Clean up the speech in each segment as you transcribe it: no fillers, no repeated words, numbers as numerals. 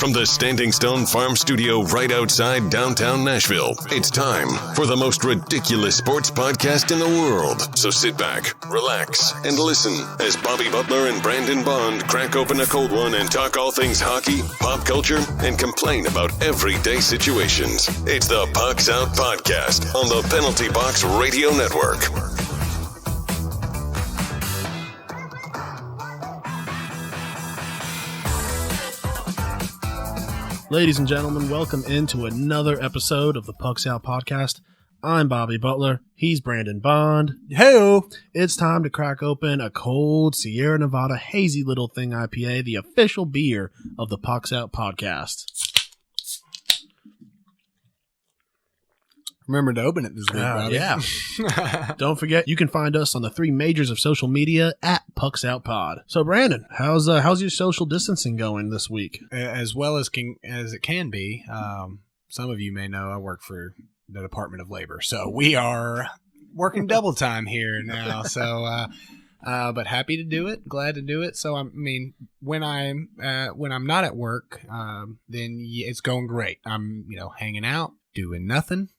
From the Standing Stone Farm Studio right outside downtown Nashville, it's time for the most ridiculous sports podcast in the world. So sit back, relax, and listen as Bobby Butler and Brandon Bond crack open a cold one and talk all things hockey, pop culture, and complain about everyday situations. It's the Pucks Out Podcast on the Penalty Box Radio Network. Ladies and gentlemen, welcome into another episode of the Pucks Out Podcast. I'm Bobby Butler. He's Brandon Bond. Hey-o. It's time to crack open a cold Sierra Nevada Hazy Little Thing IPA, the official beer of the Pucks Out Podcast. Remember to open it this week, Bobby. Yeah. Don't forget, you can find us on the three majors of social media at Pucks Out Pod. So, Brandon, how's your social distancing going this week? As well as it can be. Some of you may know I work for the Department of Labor, so we are working double time here now. So, but happy to do it, glad to do it. So, I mean, when I'm not at work, then it's going great. I'm hanging out, doing nothing.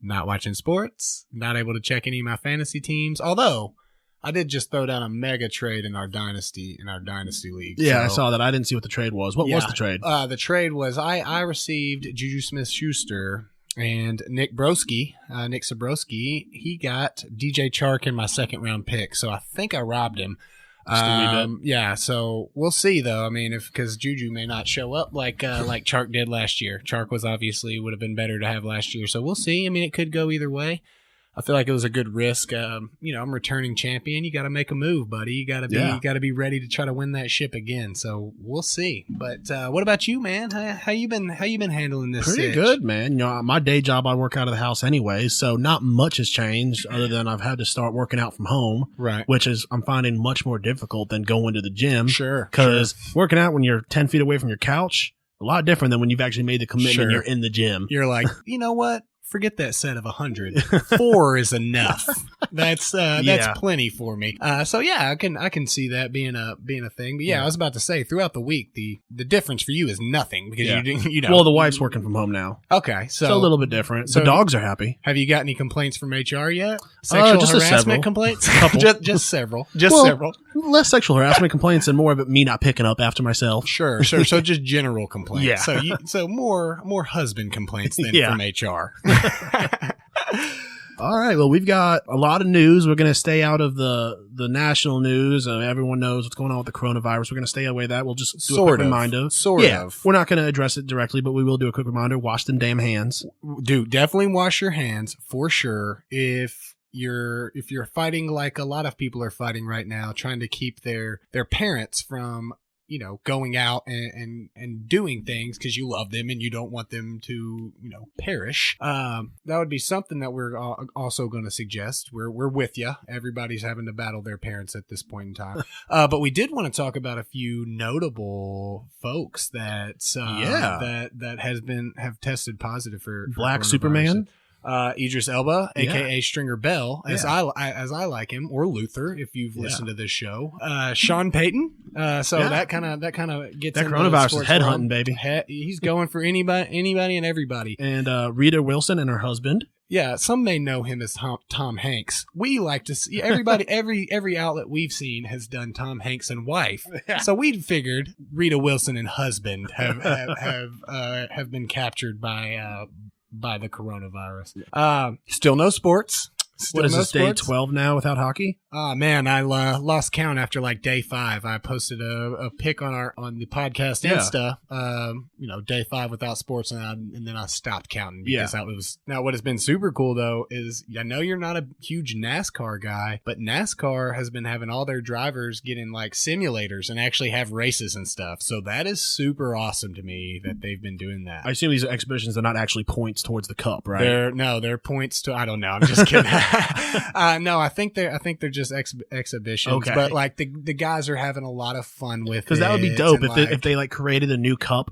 Not watching sports, not able to check any of my fantasy teams. Although I did just throw down a mega trade in our dynasty league. Yeah, so, I saw that. I didn't see what the trade was. What was the trade? The trade was I received Juju Smith-Schuster and Nick Sabrowski. He got DJ Chark in my second round pick, so I think I robbed him. Yeah, so we'll see though. I mean, because Juju may not show up like Chark did last year. Chark would have been better to have last year, so we'll see. I mean, it could go either way. I feel like it was a good risk. I'm returning champion. You got to make a move, buddy. You got to be ready to try to win that ship again. So we'll see. But what about you, man? How you been handling this? Pretty good, man. My day job, I work out of the house anyway, so not much has changed other than I've had to start working out from home, right? Which is I'm finding much more difficult than going to the gym. Sure, because working out when you're 10 feet away from your couch, a lot different than when you've actually made the commitment. Sure. You're in the gym. You're like, you know what? Forget that set of 100. 4 is enough. That's plenty for me. So yeah, I can see that being a thing. But yeah, I was about to say throughout the week the difference for you is nothing because you know. Well, the wife's working from home now. Okay, so a little bit different. So the dogs are happy. Have you got any complaints from HR yet? Sexual just harassment complaints? Couple. just several. Several. Less sexual harassment complaints and more of it me not picking up after myself. Sure. So just general complaints. Yeah. So more husband complaints than from HR. All right. Well, we've got a lot of news. We're going to stay out of the national news. Everyone knows what's going on with the coronavirus. We're going to stay away that. We'll just do a quick reminder. Sort of. We're not going to address it directly, but we will do a quick reminder. Wash them damn hands. Dude, definitely wash your hands for sure. If you're fighting like a lot of people are fighting right now, trying to keep their parents from going out and doing things because you love them and you don't want them to, perish. That would be something that we're also going to suggest. We're with you. Everybody's having to battle their parents at this point in time. But we did want to talk about a few notable folks that have tested positive for Black Superman. Idris Elba, aka Stringer Bell, as I like him, or Luther, if you've listened to this show. Sean Payton. That kind of gets that into coronavirus is headhunting, baby. He's going for anybody and everybody. And Rita Wilson and her husband. Yeah, some may know him as Tom Hanks. We like to see everybody. every outlet we've seen has done Tom Hanks and wife. Yeah. So we figured Rita Wilson and husband have been captured by the coronavirus. Still no sports. What is this, day 12 now without hockey? Oh, man, I lost count after like day 5. I posted a pic on the podcast Insta, day 5 without sports, and then I stopped counting because that was. Now, what has been super cool, though, is I know you're not a huge NASCAR guy, but NASCAR has been having all their drivers get in like simulators and actually have races and stuff. So that is super awesome to me that they've been doing that. I assume these are exhibitions are not actually points towards the cup, right? They're points to, I don't know. I'm just kidding. No, I think they're just exhibitions. Okay. But like the guys are having a lot of fun with it. Because that would be dope if they like created a new cup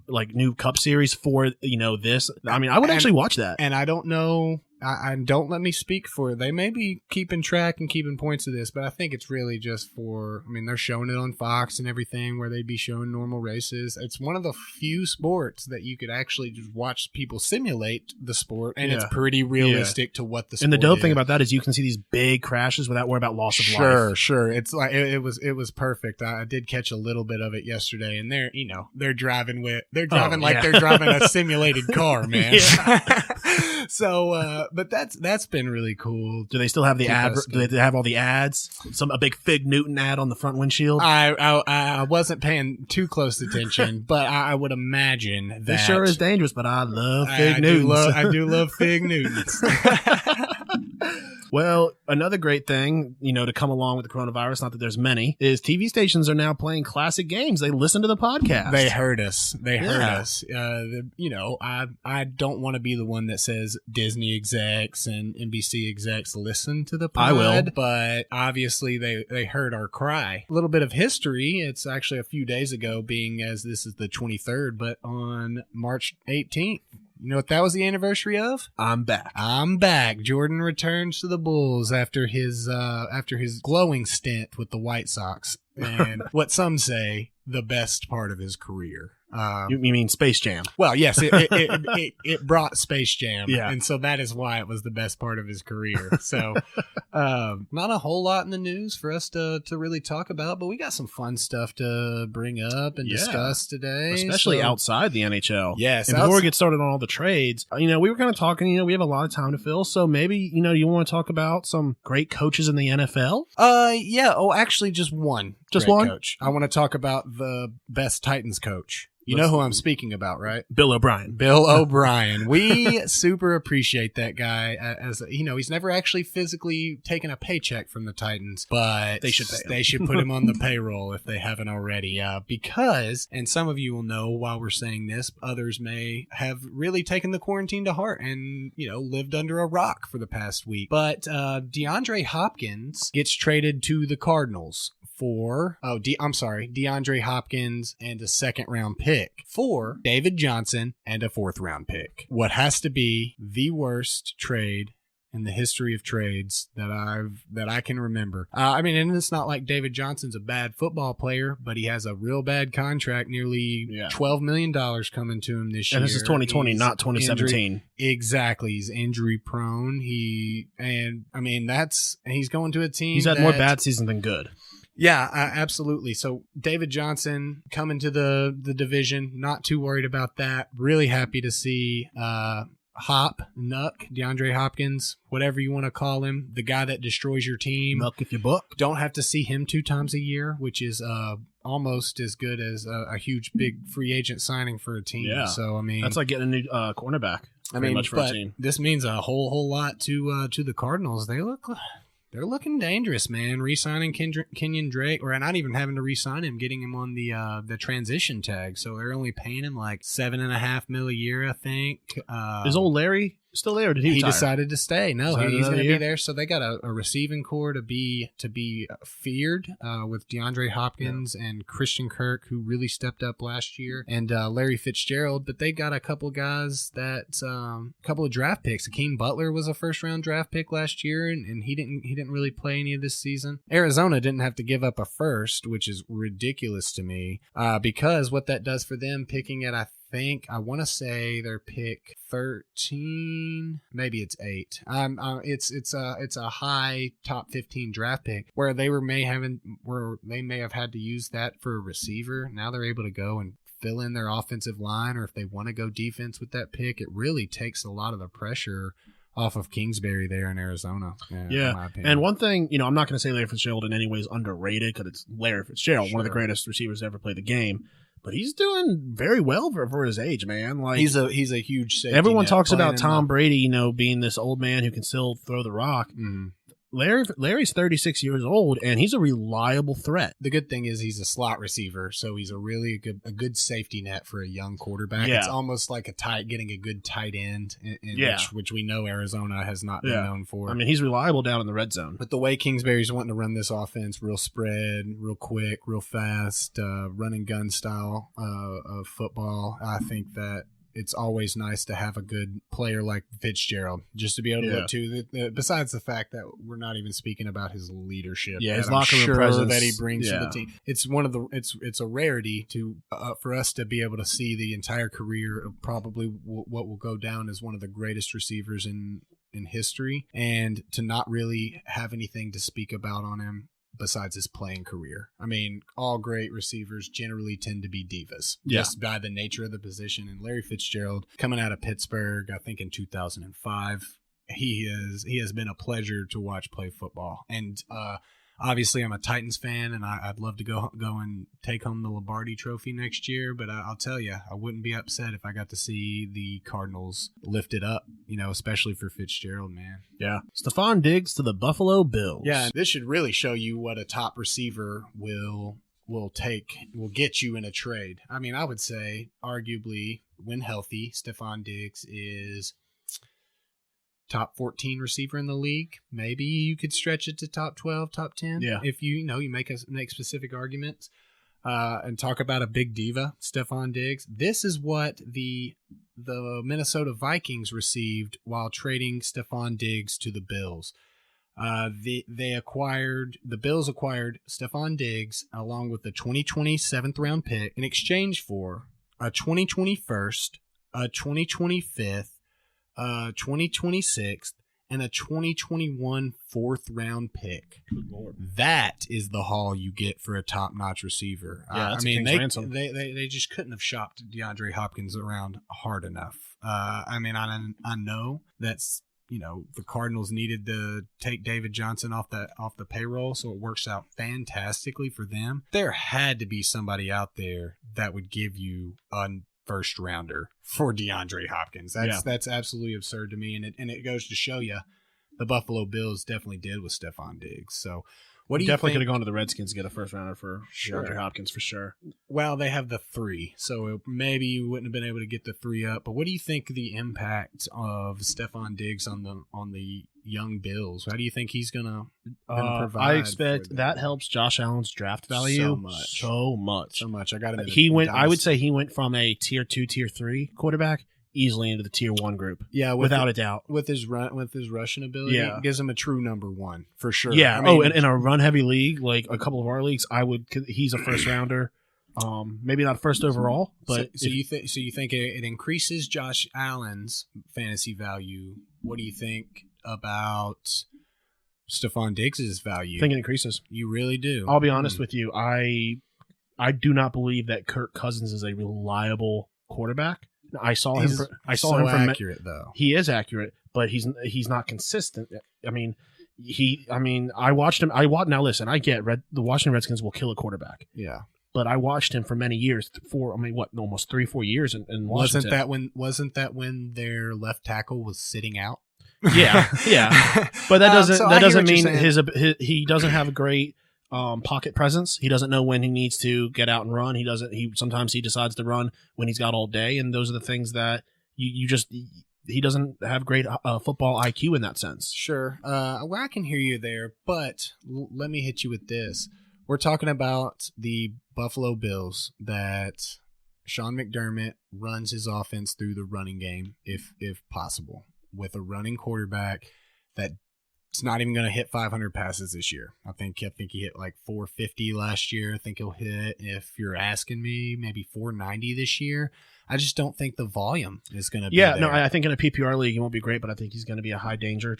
series for this. I mean, I would actually watch that. And I don't know I don't let me speak for, they may be keeping track and keeping points of this, but I think it's really just for, I mean, they're showing it on Fox and everything where they'd be showing normal races. It's one of the few sports that you could actually just watch people simulate the sport, and it's pretty realistic to what the sport is. And the dope thing about that is you can see these big crashes without worrying about loss of life. Sure. It's like it was perfect. I did catch a little bit of it yesterday, and they're driving they're driving a simulated car, man. So, but that's been really cool. Do they still have the ad? Do they have all the ads? A big Fig Newton ad on the front windshield. I wasn't paying too close attention, but I would imagine that it sure is dangerous. But I love Fig Newtons. I do love Fig Newtons. Well, another great thing, to come along with the coronavirus, not that there's many, is TV stations are now playing classic games. They listen to the podcast. They heard us. I don't want to be the one that says Disney execs and NBC execs listen to the pod. I will. But obviously they heard our cry. A little bit of history. It's actually a few days ago, being as this is the 23rd, but on March 18th, you know what that was the anniversary of? I'm back. Jordan returns to the Bulls after his glowing stint with the White Sox, and what some say the best part of his career. You mean Space Jam? Well, yes, it brought Space Jam, yeah, and so that is why it was the best part of his career. So, not a whole lot in the news for us to really talk about, but we got some fun stuff to bring up and discuss today, especially outside the NHL. Yes, and before we get started on all the trades, we were kind of talking. We have a lot of time to fill, so maybe you want to talk about some great coaches in the NFL. Yeah. Oh, actually, just one. Just one coach. I want to talk about the best Titans coach. You know who I'm speaking about, right? Bill O'Brien. Bill O'Brien. We super appreciate that guy. As he's never actually physically taken a paycheck from the Titans, but they should pay him. They should put him on the payroll if they haven't already. Because, and some of you will know while we're saying this, others may have really taken the quarantine to heart and lived under a rock for the past week. But DeAndre Hopkins gets traded to the Cardinals for DeAndre Hopkins and a second-round pick for David Johnson and a fourth-round pick. What has to be the worst trade in the history of trades that I can remember. And it's not like David Johnson's a bad football player, but he has a real bad contract, nearly $12 million coming to him this year. And this is 2020, not 2017. Exactly. He's injury prone. He's going to a team. He's had more bad seasons than good. Yeah, absolutely. So David Johnson coming to the division, not too worried about that. Really happy to see DeAndre Hopkins, whatever you want to call him, the guy that destroys your team. Milk if you book. Don't have to see him 2 times a year, which is almost as good as a huge big free agent signing for a team. Yeah. So that's like getting a new cornerback. Much for a team. This means a whole lot to the Cardinals. They're looking dangerous, man. Re-signing Kenyon Drake, or not even having to re-sign him, getting him on the transition tag. So they're only paying him like $7.5 million a year, I think. Is old Larry still there? Or did he retire? Decided to stay. No, he's going to be there. So they got a receiving core to be feared with DeAndre Hopkins and Christian Kirk, who really stepped up last year, and Larry Fitzgerald. But they got a couple guys that couple of draft picks. Akeem Butler was a first-round draft pick last year, and he didn't really play any of this season. Arizona didn't have to give up a first, which is ridiculous to me, because what that does for them, picking at I want to say their pick 13, maybe it's 8. It's a high top 15 draft pick where they may have had to use that for a receiver. Now they're able to go and fill in their offensive line, or if they want to go defense with that pick, it really takes a lot of the pressure off of Kingsbury there in Arizona. Yeah. And one thing, I'm not going to say Larry Fitzgerald in any way is underrated, because it's Larry Fitzgerald, one of the greatest receivers to ever play the game. But he's doing very well for his age, man. Like he's a huge safety. Everyone talks about Tom Brady, being this old man who can still throw the rock. Mm-hmm. Larry's 36 years old, and he's a reliable threat. The good thing is he's a slot receiver, so he's a good safety net for a young quarterback. Yeah. It's almost like getting a good tight end, which we know Arizona has not been known for. He's reliable down in the red zone. But the way Kingsbury's wanting to run this offense, real spread, real quick, real fast, run and gun style of football, I think that it's always nice to have a good player like Fitzgerald, just to be able to look to. Besides the fact that we're not even speaking about his leadership, his I'm locker room sure presence that he brings to the team. It's it's a rarity to for us to be able to see the entire career of probably what will go down as one of the greatest receivers in history, and to not really have anything to speak about on him besides his playing career. I mean, all great receivers generally tend to be divas, just by the nature of the position. And Larry Fitzgerald, coming out of Pittsburgh, I think in 2005, he has been a pleasure to watch play football. And obviously, I'm a Titans fan, and I'd love to go and take home the Lombardi Trophy next year. But I'll tell you, I wouldn't be upset if I got to see the Cardinals lift it up, especially for Fitzgerald, man. Yeah. Stephon Diggs to the Buffalo Bills. Yeah, this should really show you what a top receiver will get you in a trade. I mean, I would say, arguably, when healthy, Stephon Diggs is top 14 receiver in the league. Maybe you could stretch it to top 12, top 10. Yeah. If you make specific arguments and talk about a big diva, Stephon Diggs. This is what the Minnesota Vikings received while trading Stephon Diggs to the Bills. The Bills acquired Stephon Diggs along with the 2020 7th round pick in exchange for a 2020 first, a 2025th, 2026, and a 2021 4th round pick. Good Lord. That is the haul you get for a top-notch receiver. Yeah, that's I mean, a king's ransom. they just couldn't have shopped DeAndre Hopkins around hard enough. I mean, I know that's the Cardinals needed to take David Johnson off the payroll, so it works out fantastically for them. There had to be somebody out there that would give you a first rounder for DeAndre Hopkins. That's absolutely absurd to me, and it goes to show you the Buffalo Bills definitely did with Stephon Diggs. So what do you definitely think? could have gone to the Redskins to get a first rounder for DeAndre Hopkins for sure. Well, they have the 3, so maybe you wouldn't have been able to get the 3 up. But what do you think the impact of Stephon Diggs on the young Bills? How do you think he's gonna provide? I expect that helps Josh Allen's draft value so much. I got him. I would say he went from a tier 2, tier 3 quarterback easily into the tier 1 group. Yeah, without a doubt. With his rushing ability, it gives him a true number 1 for sure. Yeah. In a run heavy league, like a couple of our leagues, he's a first rounder. Maybe not first overall, but you think it increases Josh Allen's fantasy value? What do you think about Stephon Diggs' value? I think it increases. You really do. I'll be honest with you. I do not believe that Kirk Cousins is a reliable quarterback. I saw him from accurate though. He is accurate, but he's not consistent. I mean, I watched him. Now listen, I get the Washington Redskins will kill a quarterback. Yeah. But I watched him for many years, almost 3-4 years in Washington. Wasn't that when their left tackle was sitting out? Yeah. But that doesn't mean he doesn't have a great pocket presence. He doesn't know when he needs to get out and run. Sometimes he decides to run when he's got all day, and those are the things that he doesn't have great football IQ in that sense. Sure. Well, I can hear you there, but let me hit you with this. We're talking about the Buffalo Bills that Sean McDermott runs his offense through the running game if possible, with a running quarterback that's not even going to hit 500 passes this year. I think he hit like 450 last year. I think he'll hit, if you're asking me, maybe 490 this year. I just don't think the volume is going to be there. No, I think in a PPR league he won't be great, but I think he's going to be a high danger.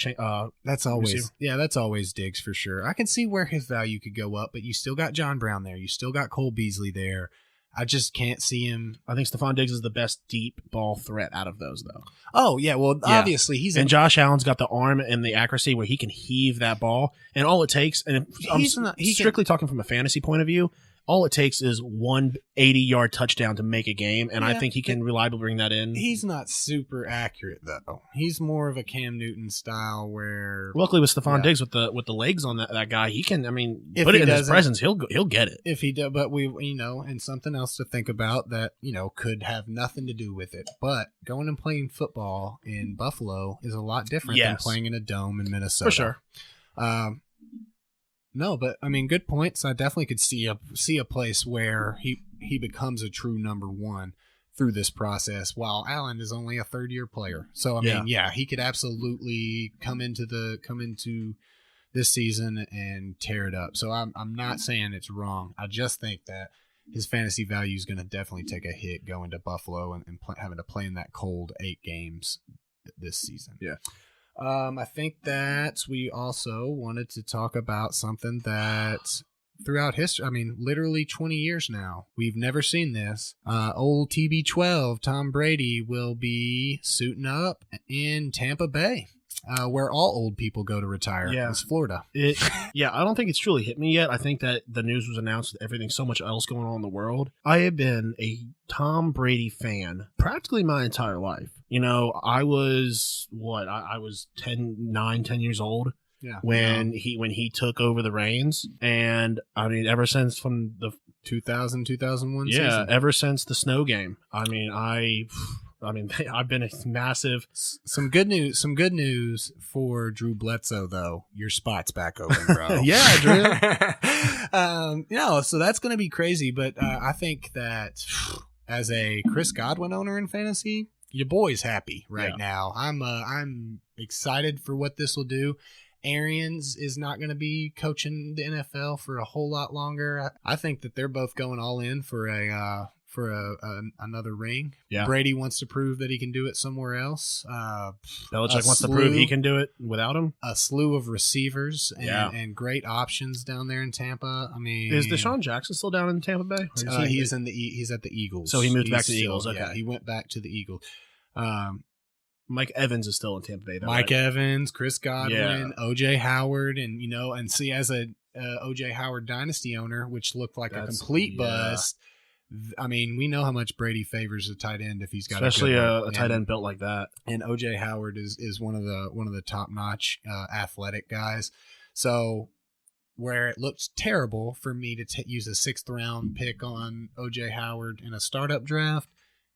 That's always Diggs for sure. I can see where his value could go up, but you still got John Brown there. You still got Cole Beasley there. I just can't see him. I think Stephon Diggs is the best deep ball threat out of those, though. Oh, yeah. Well, obviously he's Josh Allen's got the arm and the accuracy where he can heave that ball. And all it takes, and strictly talking from a fantasy point of view, all it takes is one 80-yard touchdown to make a game, and I think he can reliably bring that in. He's not super accurate, though. He's more of a Cam Newton style where... Luckily with Stephon Diggs, with the legs on that guy, he can, put it in his presence, he'll get it. If he does, but and something else to think about that, could have nothing to do with it. But going and playing football in Buffalo is a lot different than playing in a dome in Minnesota. For sure. No, but good points. I definitely could see a place where he becomes a true number 1. through this process, while Allen is only a third-year player. So I mean, he could absolutely come into this season and tear it up. So I'm not saying it's wrong. I just think that his fantasy value is going to definitely take a hit going to Buffalo and having to play in that cold 8 games this season. Yeah. I think that we also wanted to talk about something that throughout history, I mean, literally 20 years now, we've never seen this. Old TB12, Tom Brady, will be suiting up in Tampa Bay. Where all old people go to retire. Yeah. It's Florida. I don't think it's truly hit me yet. I think that the news was announced with everything so much else going on in the world. I have been a Tom Brady fan practically my entire life. You know, I was, I was 10 years old. Yeah. When he took over the reins. And I mean, ever since from the 2001 season. season. Ever since the snow game. I mean, I've been a massive. Some good news for Drew Bledsoe, though. Your spot's back open, bro. Yeah, Drew. So that's going to be crazy. But I think that as a Chris Godwin owner in fantasy, your boy's happy now. I'm excited for what this will do. Arians is not going to be coaching the NFL for a whole lot longer. I think that they're both going all in for another ring. Yeah. Brady wants to prove that he can do it somewhere else. Belichick wants to prove he can do it without him. A slew of receivers and great options down there in Tampa. I mean, is Deshaun Jackson still down in Tampa Bay? He's at the Eagles. So he moved back to the Eagles. Okay, yeah, he went back to the Eagles. Mike Evans is still in Tampa Bay, though. Mike Evans, Chris Godwin, Yeah. OJ Howard, and see, as a OJ Howard dynasty owner, which looked like a complete bust. I mean, we know how much Brady favors a tight end if he's got especially a tight end built like that. And OJ Howard is one of the top notch athletic guys. So where it looked terrible for me to use a 6th round pick on OJ Howard in a startup draft,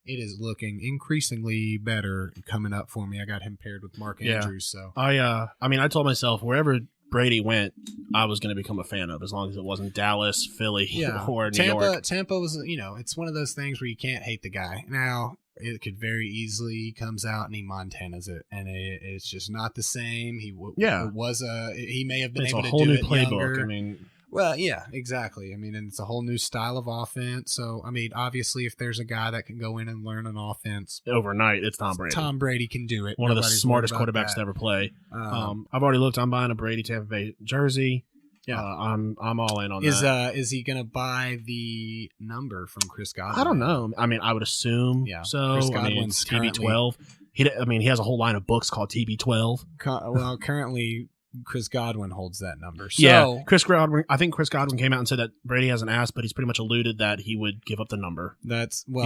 it is looking increasingly better coming up for me. I got him paired with Mark Andrews. So I told myself wherever Brady went, I was going to become a fan of, as long as it wasn't Dallas, Philly, or New York. Tampa was, it's one of those things where you can't hate the guy. Now, it could very easily comes out and he Montanas it, and it's just not the same. He may have been able to do it. It's a whole new playbook. Younger. I mean. Well, yeah, exactly. I mean, and it's a whole new style of offense. So, I mean, obviously, if there's a guy that can go in and learn an offense overnight, it's Tom Brady. Tom Brady can do it. One of the smartest quarterbacks to ever play. I've already looked. I'm buying a Brady Tampa Bay jersey. Yeah, I'm all in on that. Is he gonna buy the number from Chris Godwin? I don't know. I mean, I would assume. Yeah. So Chris Godwin's TB12. He has a whole line of books called TB12. Well, currently Chris Godwin holds that number. So, yeah, Chris Godwin. I think Chris Godwin came out and said that Brady hasn't asked, but he's pretty much alluded that he would give up the number.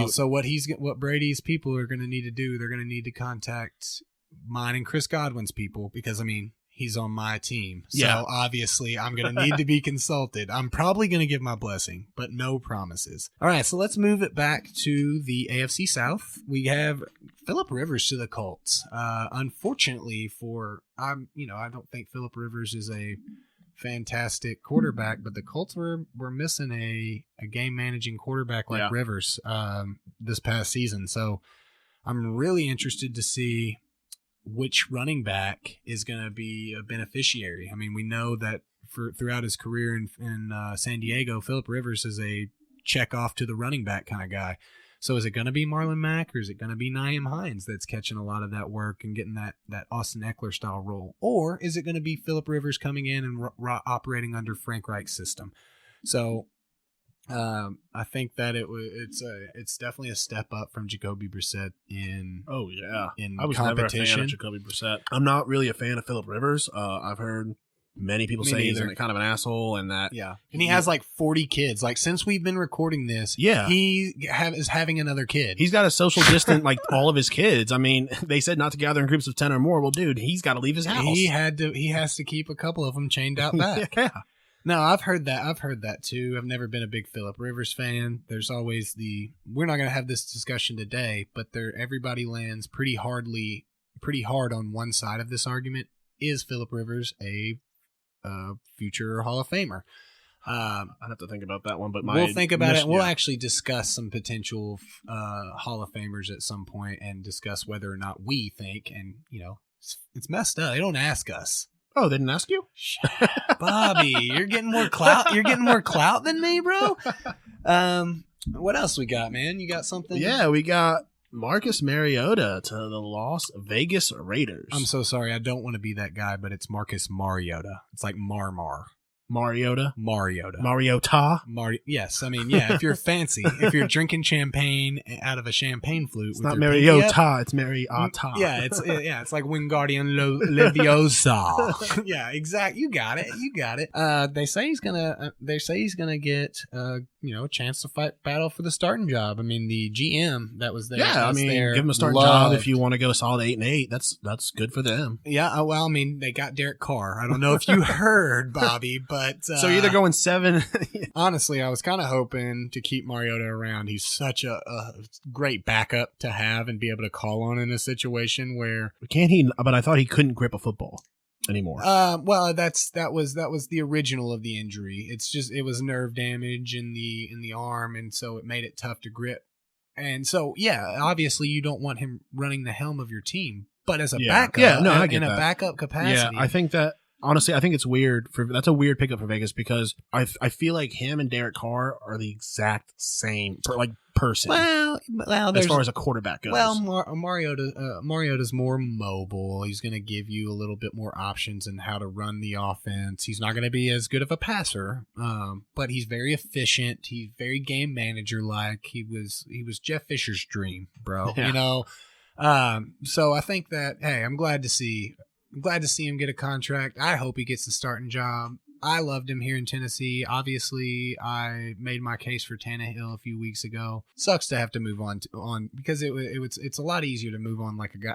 So what Brady's people are going to need to do, they're going to need to contact mine and Chris Godwin's people, because I mean, he's on my team. So obviously I'm going to need to be consulted. I'm probably going to give my blessing, but no promises. All right, so let's move it back to the AFC South. We have Phillip Rivers to the Colts. Unfortunately I don't think Phillip Rivers is a fantastic quarterback, but the Colts were missing a game managing quarterback like Rivers this past season. So I'm really interested to see which running back is going to be a beneficiary. I mean, we know that throughout his career in San Diego, Phillip Rivers is a check off to the running back kind of guy. So is it going to be Marlon Mack, or is it going to be Nyheim Hines that's catching a lot of that work and getting that Austin Eckler style role? Or is it going to be Phillip Rivers coming in and operating under Frank Reich's system? So I think that it's definitely a step up from Jacoby Brissett in I was competition. Never a fan of Jacoby Brissett. I'm not really a fan of Phillip Rivers. I've heard many people say he's kind of an asshole, and that and he has like 40 kids. Like, since we've been recording this, he is having another kid. He's got a social distant like all of his kids. I mean, they said not to gather in groups of 10 or more. Well, dude, he's got to leave his house. He has to keep a couple of them chained out back. Yeah. No, I've heard that too. I've never been a big Phillip Rivers fan. There's always we're not going to have this discussion today, but everybody lands pretty hard on one side of this argument. Is Phillip Rivers a future Hall of Famer? I'd have to think about that one, but we'll think about it. We'll actually discuss some potential Hall of Famers at some point and discuss whether or not we think. And it's messed up. They don't ask us. Oh, they didn't ask you? Bobby, you're getting more clout. You're getting more clout than me, bro. What else we got, man? You got something? Yeah, we got Marcus Mariota to the Las Vegas Raiders. I'm so sorry. I don't want to be that guy, but it's Marcus Mariota. It's like Mariota. Mariota. Yes, I mean, yeah. If you're fancy, if you're drinking champagne out of a champagne flute, it's not Mariota. It's Mariota. Yeah, it's like Wingardium Leviosa. Yeah, exactly. You got it. They say he's gonna get a chance to fight battle for the starting job. I mean, the GM that was there. Yeah, give him a starting job if you want to go solid 8-8. That's good for them. Yeah, well, I mean, they got Derek Carr. I don't know if you heard, Bobby, but so you're either going 7. Honestly, I was kind of hoping to keep Mariota around. He's such a great backup to have and be able to call on in a situation where can't he? But I thought he couldn't grip a football anymore. Well, that was the original of the injury. It was nerve damage in the arm, and so it made it tough to grip. And so, yeah, obviously you don't want him running the helm of your team, but as a backup, I get that. Backup capacity, yeah, I think that. Honestly, I think it's weird. That's a weird pickup for Vegas because I feel like him and Derek Carr are the exact same person. Well, as far as a quarterback goes. Well, Mariota's more mobile. He's going to give you a little bit more options in how to run the offense. He's not going to be as good of a passer, but he's very efficient. He's very game manager like. He was Jeff Fisher's dream, bro. Yeah. So I think that I'm glad to see him get a contract. I hope he gets the starting job. I loved him here in Tennessee. Obviously, I made my case for Tannehill a few weeks ago. Sucks to have to move on because it's a lot easier to move on like a guy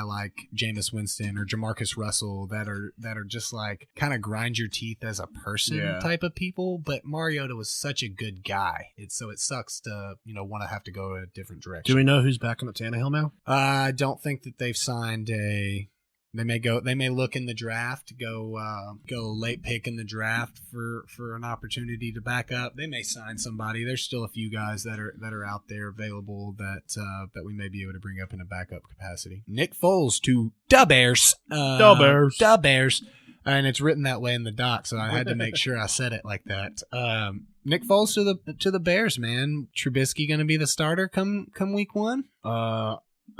like Jameis Winston or Jamarcus Russell that are just like kind of grind your teeth as a person type of people. But Mariota was such a good guy. So it sucks to want to have to go a different direction. Do we know who's backing up Tannehill now? I don't think that they've signed a. They may look in the draft, go late pick in the draft for an opportunity to back up. They may sign somebody. There's still a few guys that are out there available that we may be able to bring up in a backup capacity. Nick Foles to the Bears. The Bears. And it's written that way in the doc, so I had to make sure I said it like that. Nick Foles to the Bears, man. Trubisky going to be the starter come week 1?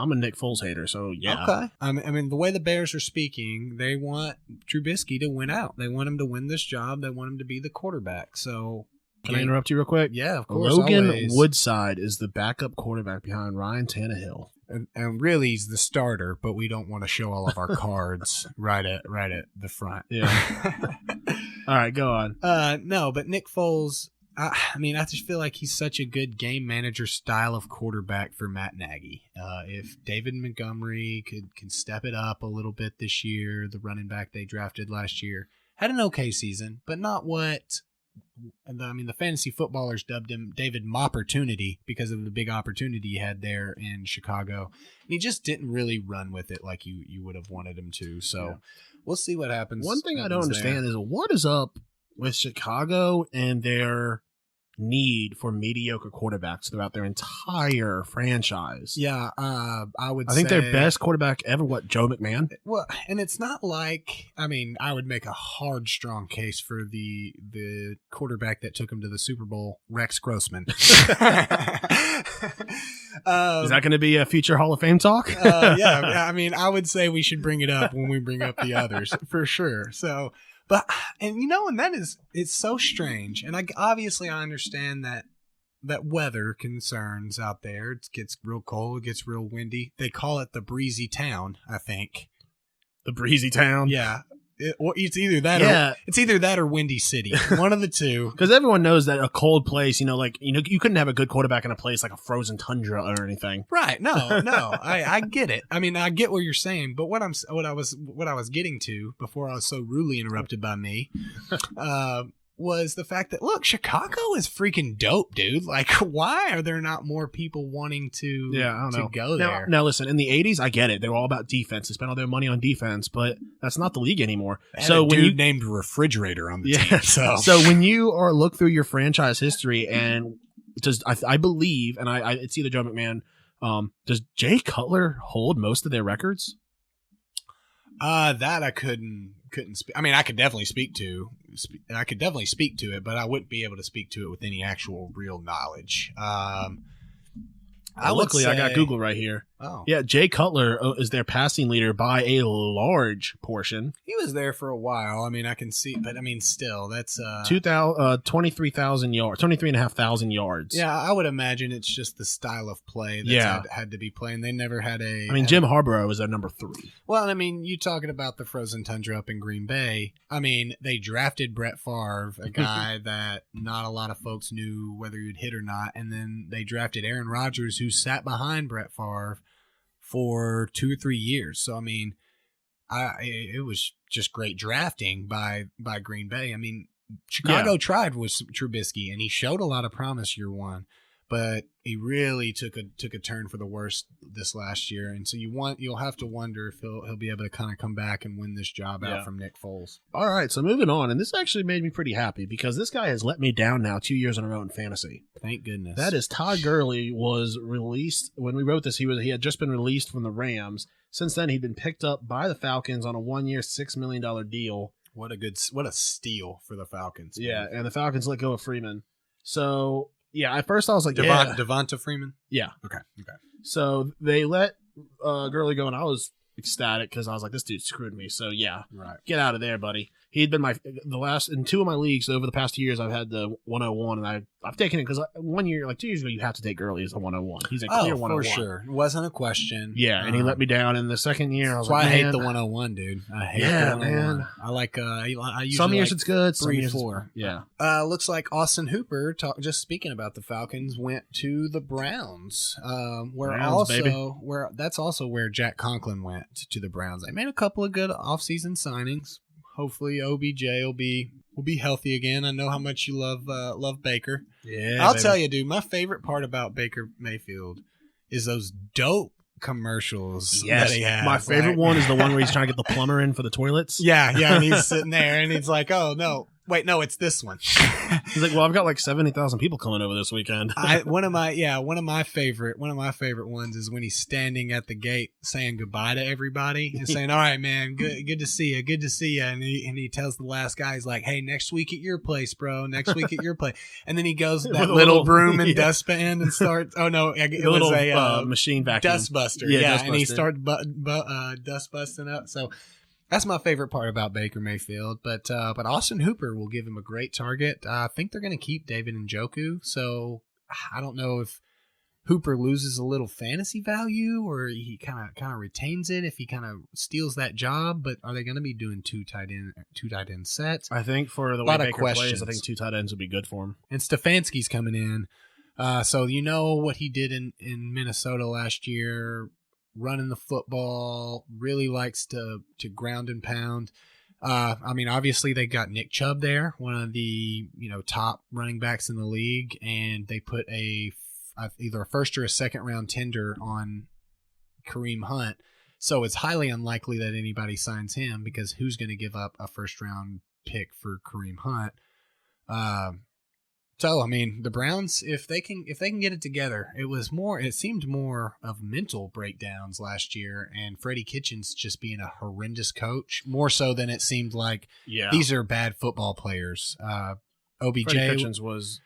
I'm a Nick Foles hater, so yeah. Okay. I mean, the way the Bears are speaking, they want Trubisky to win out. They want him to win this job. They want him to be the quarterback. So, can I interrupt you real quick? Yeah, of course. Logan Woodside is the backup quarterback behind Ryan Tannehill. And really, he's the starter, but we don't want to show all of our cards right at the front. Yeah. All right, go on. No, but Nick Foles. I just feel like he's such a good game manager style of quarterback for Matt Nagy. If David Montgomery can step it up a little bit this year, the running back they drafted last year had an okay season, but not what. The fantasy footballers dubbed him David Mopportunity because of the big opportunity he had there in Chicago. And he just didn't really run with it like you would have wanted him to. So we'll see what happens. One thing I don't understand is what is up with Chicago and their need for mediocre quarterbacks throughout their entire franchise. Yeah, I think their best quarterback ever, Joe McMahon? Well, and it's not like, I would make a hard, strong case for the quarterback that took him to the Super Bowl, Rex Grossman. Is that going to be a future Hall of Fame talk? Yeah, I would say we should bring it up when we bring up the others, for sure. So... But, and it's so strange. And I understand that weather concerns out there. It gets real cold, it gets real windy. They call it the breezy town, I think. The breezy town? Yeah. It's either that or Windy City. One of the two. Because everyone knows that a cold place, you couldn't have a good quarterback in a place like a frozen tundra or anything. Right. No. I get it. I get what you're saying, but what I was getting to before I was so rudely interrupted by me, was the fact that, look, Chicago is freaking dope, dude. Like, why are there not more people wanting to, I don't know. Go there? Now, listen, in the 80s, I get it. They were all about defense. They spent all their money on defense, but that's not the league anymore. So when you named Refrigerator on the team. So when you look through your franchise history, and just I believe, and it's either Joe McMahon, does Jay Cutler hold most of their records? That I couldn't speak. I mean, I could definitely speak to it, but I wouldn't be able to speak to it with any actual real knowledge. Luckily, I got Google right here. Oh, yeah, Jay Cutler is their passing leader by a large portion. He was there for a while. I mean, I can see, but I mean, still, that's 23,000 yards, 23,500 yards. Yeah, I would imagine it's just the style of play that had to be playing. They never had a. I mean, Jim Harbaugh was at number 3. Well, I mean, you talking about the frozen tundra up in Green Bay. I mean, they drafted Brett Favre, a guy that not a lot of folks knew whether he'd hit or not, and then they drafted Aaron Rodgers, who sat behind Brett Favre for 2 or 3 years. So I mean, it was just great drafting by Green Bay. I mean, Chicago tried with Trubisky, and he showed a lot of promise year one, but he really took a turn for the worse this last year. And so you'll have to wonder if he'll be able to kind of come back and win this job out from Nick Foles. All right, so moving on, and this actually made me pretty happy because this guy has let me down now 2 years in a row in fantasy. Thank goodness. That is Todd Gurley was released when we wrote this. He had just been released from the Rams. Since then, he'd been picked up by the Falcons on a 1-year, $6 million deal. What a steal for the Falcons. Yeah, and the Falcons let go of Freeman. So yeah, at first I was like, Devonta Freeman. Yeah. Okay. So they let Gurley go, and I was ecstatic because I was like, this dude screwed me. So yeah, right, get out of there, buddy. He'd been in 2 of my leagues over the past 2 years. I've had the 101, and I've taken it because 1 year, like 2 years ago, you have to take Gurley as a 101. He's a clear 101 for sure. It wasn't a question. Yeah, and he let me down in the second year. I was like, I hate the 101, dude. I hate the 101. Man. I like. I usually some years it's good. 3, 4. Yeah. Looks like Austin Hooper. Just speaking about the Falcons, went to the Browns. That's also where Jack Conklin went to the Browns. They made a couple of good offseason signings. Hopefully OBJ will be healthy again. I know how much you love Baker. Yeah, I'll tell you, dude. My favorite part about Baker Mayfield is those dope commercials that he has. My favorite one is the one where he's trying to get the plumber in for the toilets. Yeah, and he's sitting there and he's like, "Oh no, wait, no, it's this one." He's like, "Well, I've got like 70,000 people coming over this weekend." One of my favorite ones is when he's standing at the gate saying goodbye to everybody and saying, "All right, man, good to see you," and he tells the last guy, he's like, "Hey, next week at your place, bro. Next week at your place." And then he goes with that little broom and dustpan and starts. Oh no, it was a machine vacuum dustbuster. Yeah, and he started dust busting up. So. That's my favorite part about Baker Mayfield, but Austin Hooper will give him a great target. I think they're going to keep David Njoku, so I don't know if Hooper loses a little fantasy value or he kind of retains it if he kind of steals that job. But are they going to be doing two tight end sets? I think for the way Baker plays, I think 2 tight ends would be good for him. And Stefanski's coming in, so you know what he did in Minnesota last year. Running the football, really likes to ground and pound. I mean, obviously they got Nick Chubb there, one of the top running backs in the league, and they put either a first or a second round tender on Kareem Hunt. So it's highly unlikely that anybody signs him because who's going to give up a first round pick for Kareem Hunt? So, I mean, the Browns, if they can get it together, it seemed more of mental breakdowns last year and Freddie Kitchens just being a horrendous coach, more so than it seemed like these are bad football players. OBJ Freddie Kitchens was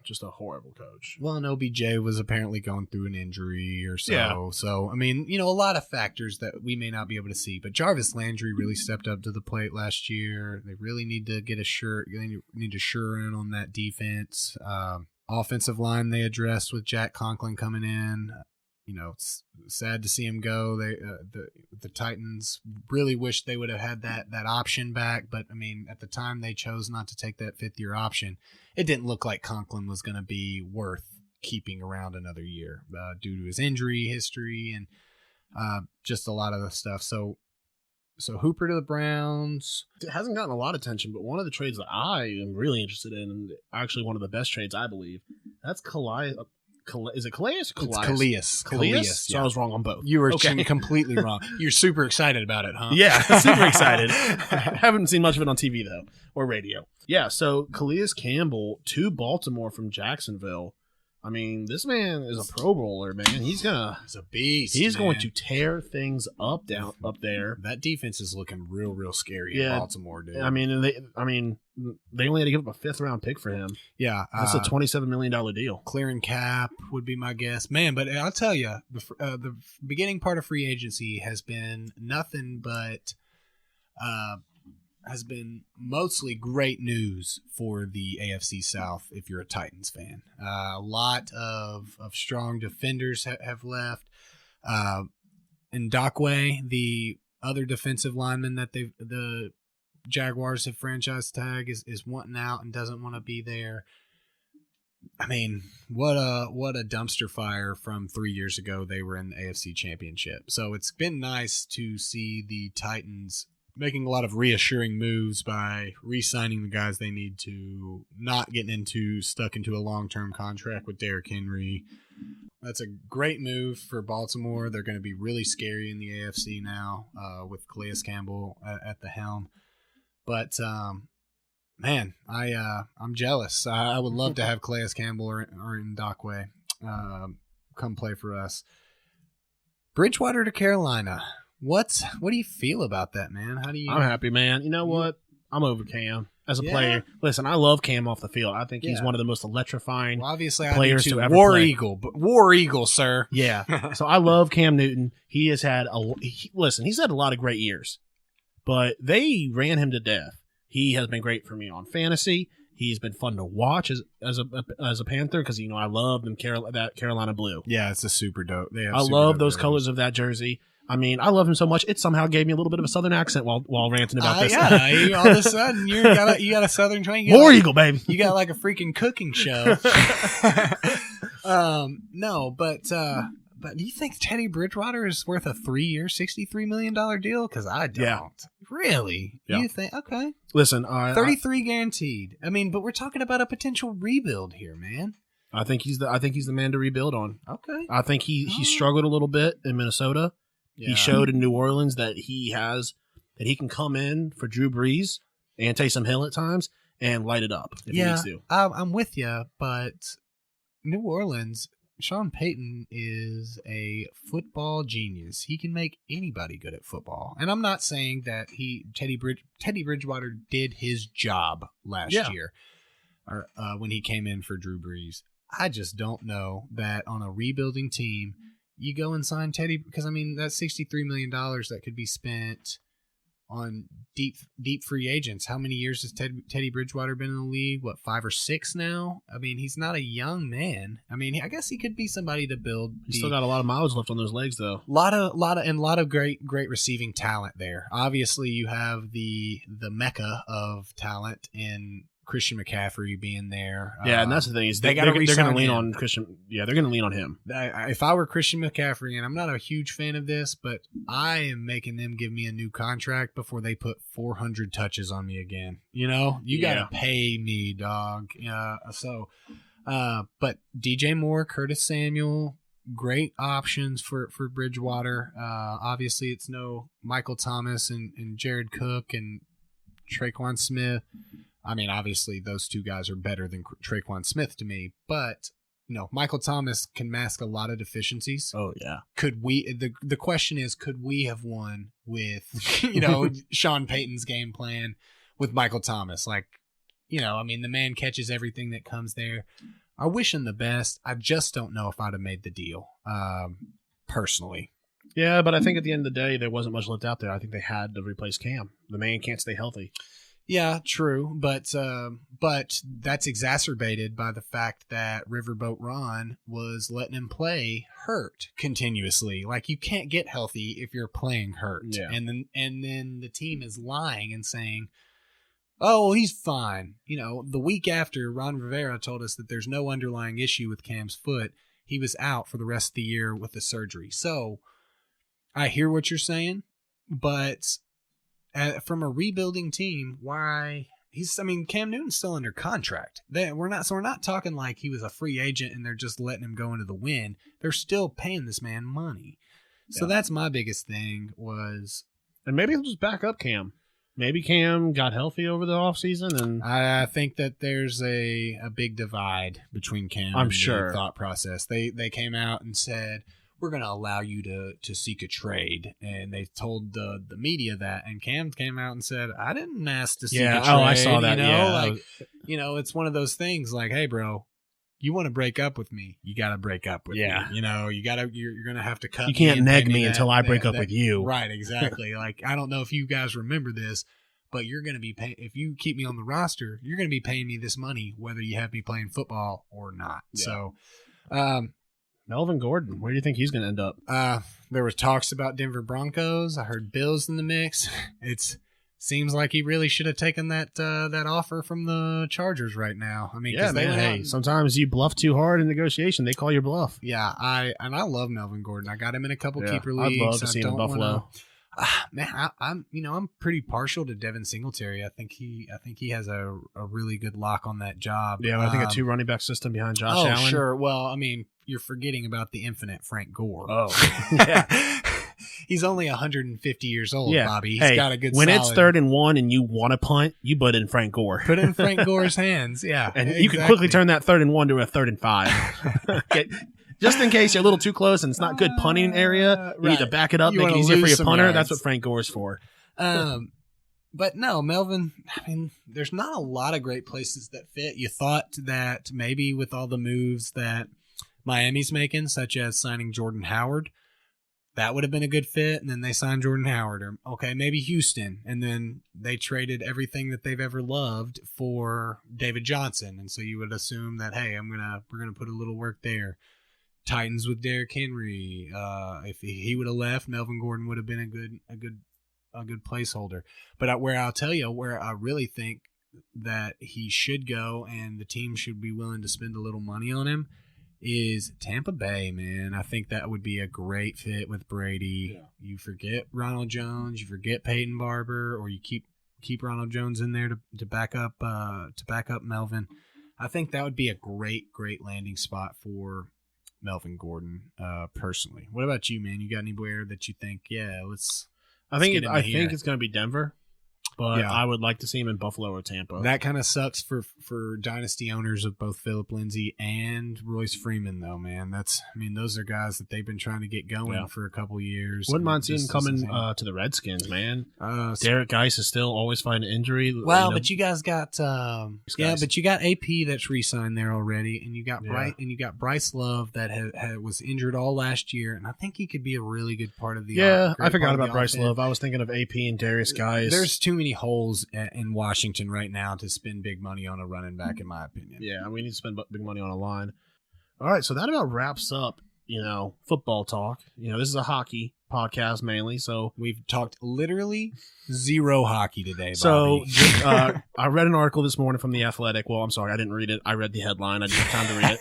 just a horrible coach. Well, and OBJ was apparently going through an injury or so. Yeah. So, I mean, a lot of factors that we may not be able to see. But Jarvis Landry really stepped up to the plate last year. They really need to get need to sure in on that defense. Offensive line they addressed with Jack Conklin coming in. It's sad to see him go. The Titans really wish they would have had that option back, but I mean, at the time they chose not to take that 5th-year option. It didn't look like Conklin was going to be worth keeping around another year due to his injury history and just a lot of the stuff. So So Hooper to the Browns. It hasn't gotten a lot of attention, but one of the trades that I am really interested in, and actually one of the best trades, I believe, that's Calais. Is it Calais? It's Calais. Calais? So I was wrong on both. You were completely wrong. You're super excited about it, huh? Yeah, super excited. Haven't seen much of it on TV, though, or radio. Yeah, so Calais Campbell to Baltimore from Jacksonville. I mean, this man is a Pro Bowler, man. He's a beast. He's going to tear things up there. That defense is looking real scary in Baltimore, dude. I mean, they only had to give up a 5th-round pick for him. Yeah, that's a $27 million deal. Clearing cap would be my guess, man. But I'll tell you, the beginning part of free agency has been nothing but. Has been mostly great news for the AFC South if you're a Titans fan. A lot of strong defenders have left. Ndakwe, the other defensive lineman that the Jaguars have franchise tag, is wanting out and doesn't want to be there. I mean, what a dumpster fire from 3 years ago. They were in the AFC Championship. So it's been nice to see the Titans making a lot of reassuring moves by re-signing the guys they need to, not getting stuck into a long-term contract with Derrick Henry. That's a great move for Baltimore. They're going to be really scary in the AFC now with Calais Campbell at the helm. But man, I'm jealous. I would love to have Calais Campbell or Ndakwe come play for us. Bridgewater to Carolina. What do you feel about that, man? I'm happy, man. You know what? I'm over Cam as a player. Listen, I love Cam off the field. I think he's one of the most electrifying players to ever play. War Eagle, sir. Yeah. So I love Cam Newton. He has had he's had a lot of great years, but they ran him to death. He has been great for me on fantasy. He's been fun to watch as a Panther because I love them that Carolina blue. Yeah, it's a super dope. I love those colors of that jersey. I mean, I love him so much. It somehow gave me a little bit of a Southern accent while ranting about this. Yeah, all of a sudden you got a Southern twang. War Eagle, baby. You got like a freaking cooking show. No, but do you think Teddy Bridgewater is worth a 3-year, $63 million deal? Because I don't. Yeah. Really? Yeah. You think? Okay. Listen, 33 guaranteed. I mean, but we're talking about a potential rebuild here, man. I think he's the man to rebuild on. Okay. I think he struggled a little bit in Minnesota. Yeah. He showed in New Orleans that he can come in for Drew Brees and Taysom Hill at times and light it up if he needs to. I'm with you, but New Orleans, Sean Payton is a football genius. He can make anybody good at football. And I'm not saying that Teddy Bridgewater did his job last year or when he came in for Drew Brees. I just don't know that on a rebuilding team you go and sign Teddy, because I mean that's $63 million that could be spent on deep free agents. How many years has Teddy Bridgewater been in the league? What, 5 or 6 now? I mean, he's not a young man. I mean, I guess he could be somebody to build. He's still got a lot of mileage left on those legs, though. Lot of great receiving talent there. Obviously, you have the mecca of talent in Christian McCaffrey being there. Yeah, and that's the thing is they're going to lean on Christian. Yeah, they're going to lean on him. If I were Christian McCaffrey, and I'm not a huge fan of this, but I am making them give me a new contract before they put 400 touches on me again. You got to pay me, dog. But DJ Moore, Curtis Samuel, great options for Bridgewater. Obviously, it's no Michael Thomas and Jared Cook and Traquan Smith. I mean, obviously, those two guys are better than Traquan Smith to me, but Michael Thomas can mask a lot of deficiencies. Oh yeah. Could we? The question is, could we have won with Sean Payton's game plan with Michael Thomas? Like, I mean, the man catches everything that comes there. I wish him the best. I just don't know if I'd have made the deal, personally. Yeah, but I think at the end of the day, there wasn't much left out there. I think they had to replace Cam. The man can't stay healthy. Yeah, true, but that's exacerbated by the fact that Riverboat Ron was letting him play hurt continuously. Like, you can't get healthy if you're playing hurt. Yeah. And then the team is lying and saying, "Oh, well, he's fine." The week after, Ron Rivera told us that there's no underlying issue with Cam's foot. He was out for the rest of the year with the surgery. So I hear what you're saying, but from a rebuilding team, why Cam Newton's still under contract. We're not talking like he was a free agent and they're just letting him go into the wind. They're still paying this man money. So that's my biggest thing was. And maybe he'll just back up Cam. Maybe Cam got healthy over the offseason. And I think that there's a big divide between Cam and the thought process. They came out and said, we're going to allow you to seek a trade. And they told the media that. And Cam came out and said, I didn't ask to seek a trade. I saw that. It's one of those things like, hey, bro, you want to break up with me, you got to break up with me. You you're going to have to cut me. You can't neg me until I break up with you. Right, exactly. Like, I don't know if you guys remember this, but you're going to be paying, if you keep me on the roster, you're going to be paying me this money, whether you have me playing football or not. Yeah. So, Melvin Gordon, where do you think he's going to end up? There was talks about Denver Broncos. I heard Bills in the mix. Seems like he really should have taken that offer from the Chargers right now. Sometimes you bluff too hard in negotiation. They call your bluff. Yeah, I love Melvin Gordon. I got him in a couple keeper leagues. I'd love to see him in Buffalo. I'm pretty partial to Devin Singletary. I think he has a really good lock on that job. Yeah, I think a 2 running back system behind Josh Allen. Oh, sure. Well, you're forgetting about the infinite Frank Gore. Oh, yeah. He's only 150 years old, Bobby. He's got a good when it's 3rd and 1 and you want to punt, you put in Frank Gore. Put in Frank Gore's hands, yeah. And you can quickly turn that 3rd and 1 to a 3rd and 5. Just in case you're a little too close and it's not good punting area, you need to back it up, make it easier for your punter. Yards. That's what Frank Gore's for. But no, Melvin, there's not a lot of great places that fit. You thought that maybe with all the moves that Miami's making, such as signing Jordan Howard, that would have been a good fit, and then they signed Jordan Howard. Or, okay, maybe Houston, and then they traded everything that they've ever loved for David Johnson, and so you would assume that, hey, we're gonna put a little work there. Titans with Derrick Henry. If he would have left, Melvin Gordon would have been a good placeholder. But where I really think that he should go, and the team should be willing to spend a little money on him, is Tampa Bay, man. I think that would be a great fit with Brady. Yeah. You forget Ronald Jones, you forget Peyton Barber, or you keep Ronald Jones in there to back up Melvin. I think that would be a great landing spot for Melvin Gordon, personally. What about you, man? You got anywhere that you think, I think it's going to be Denver. But I would like to see him in Buffalo or Tampa. That kind of sucks for dynasty owners of both Phillip Lindsay and Royce Freeman, though, man. Those are guys that they've been trying to get going for a couple years. Wouldn't mind seeing him coming to the Redskins, man. Derek Geis is still always fighting injury. Well, but you guys got but you got AP that's re-signed there already, and you got Bryce Love that was injured all last year, and I think he could be a really good part of the. Yeah, I forgot about Bryce Love. I was thinking of AP and Darius Geis. There's too many holes in Washington right now to spend big money on a running back, in my opinion. Yeah, we need to spend big money on a line. All right, so that about wraps up, football talk. This is a hockey podcast mainly, so we've talked literally zero hockey today, Bobby. So I read an article this morning from The Athletic. Well, I'm sorry, I didn't read it. I read the headline. I didn't have time to read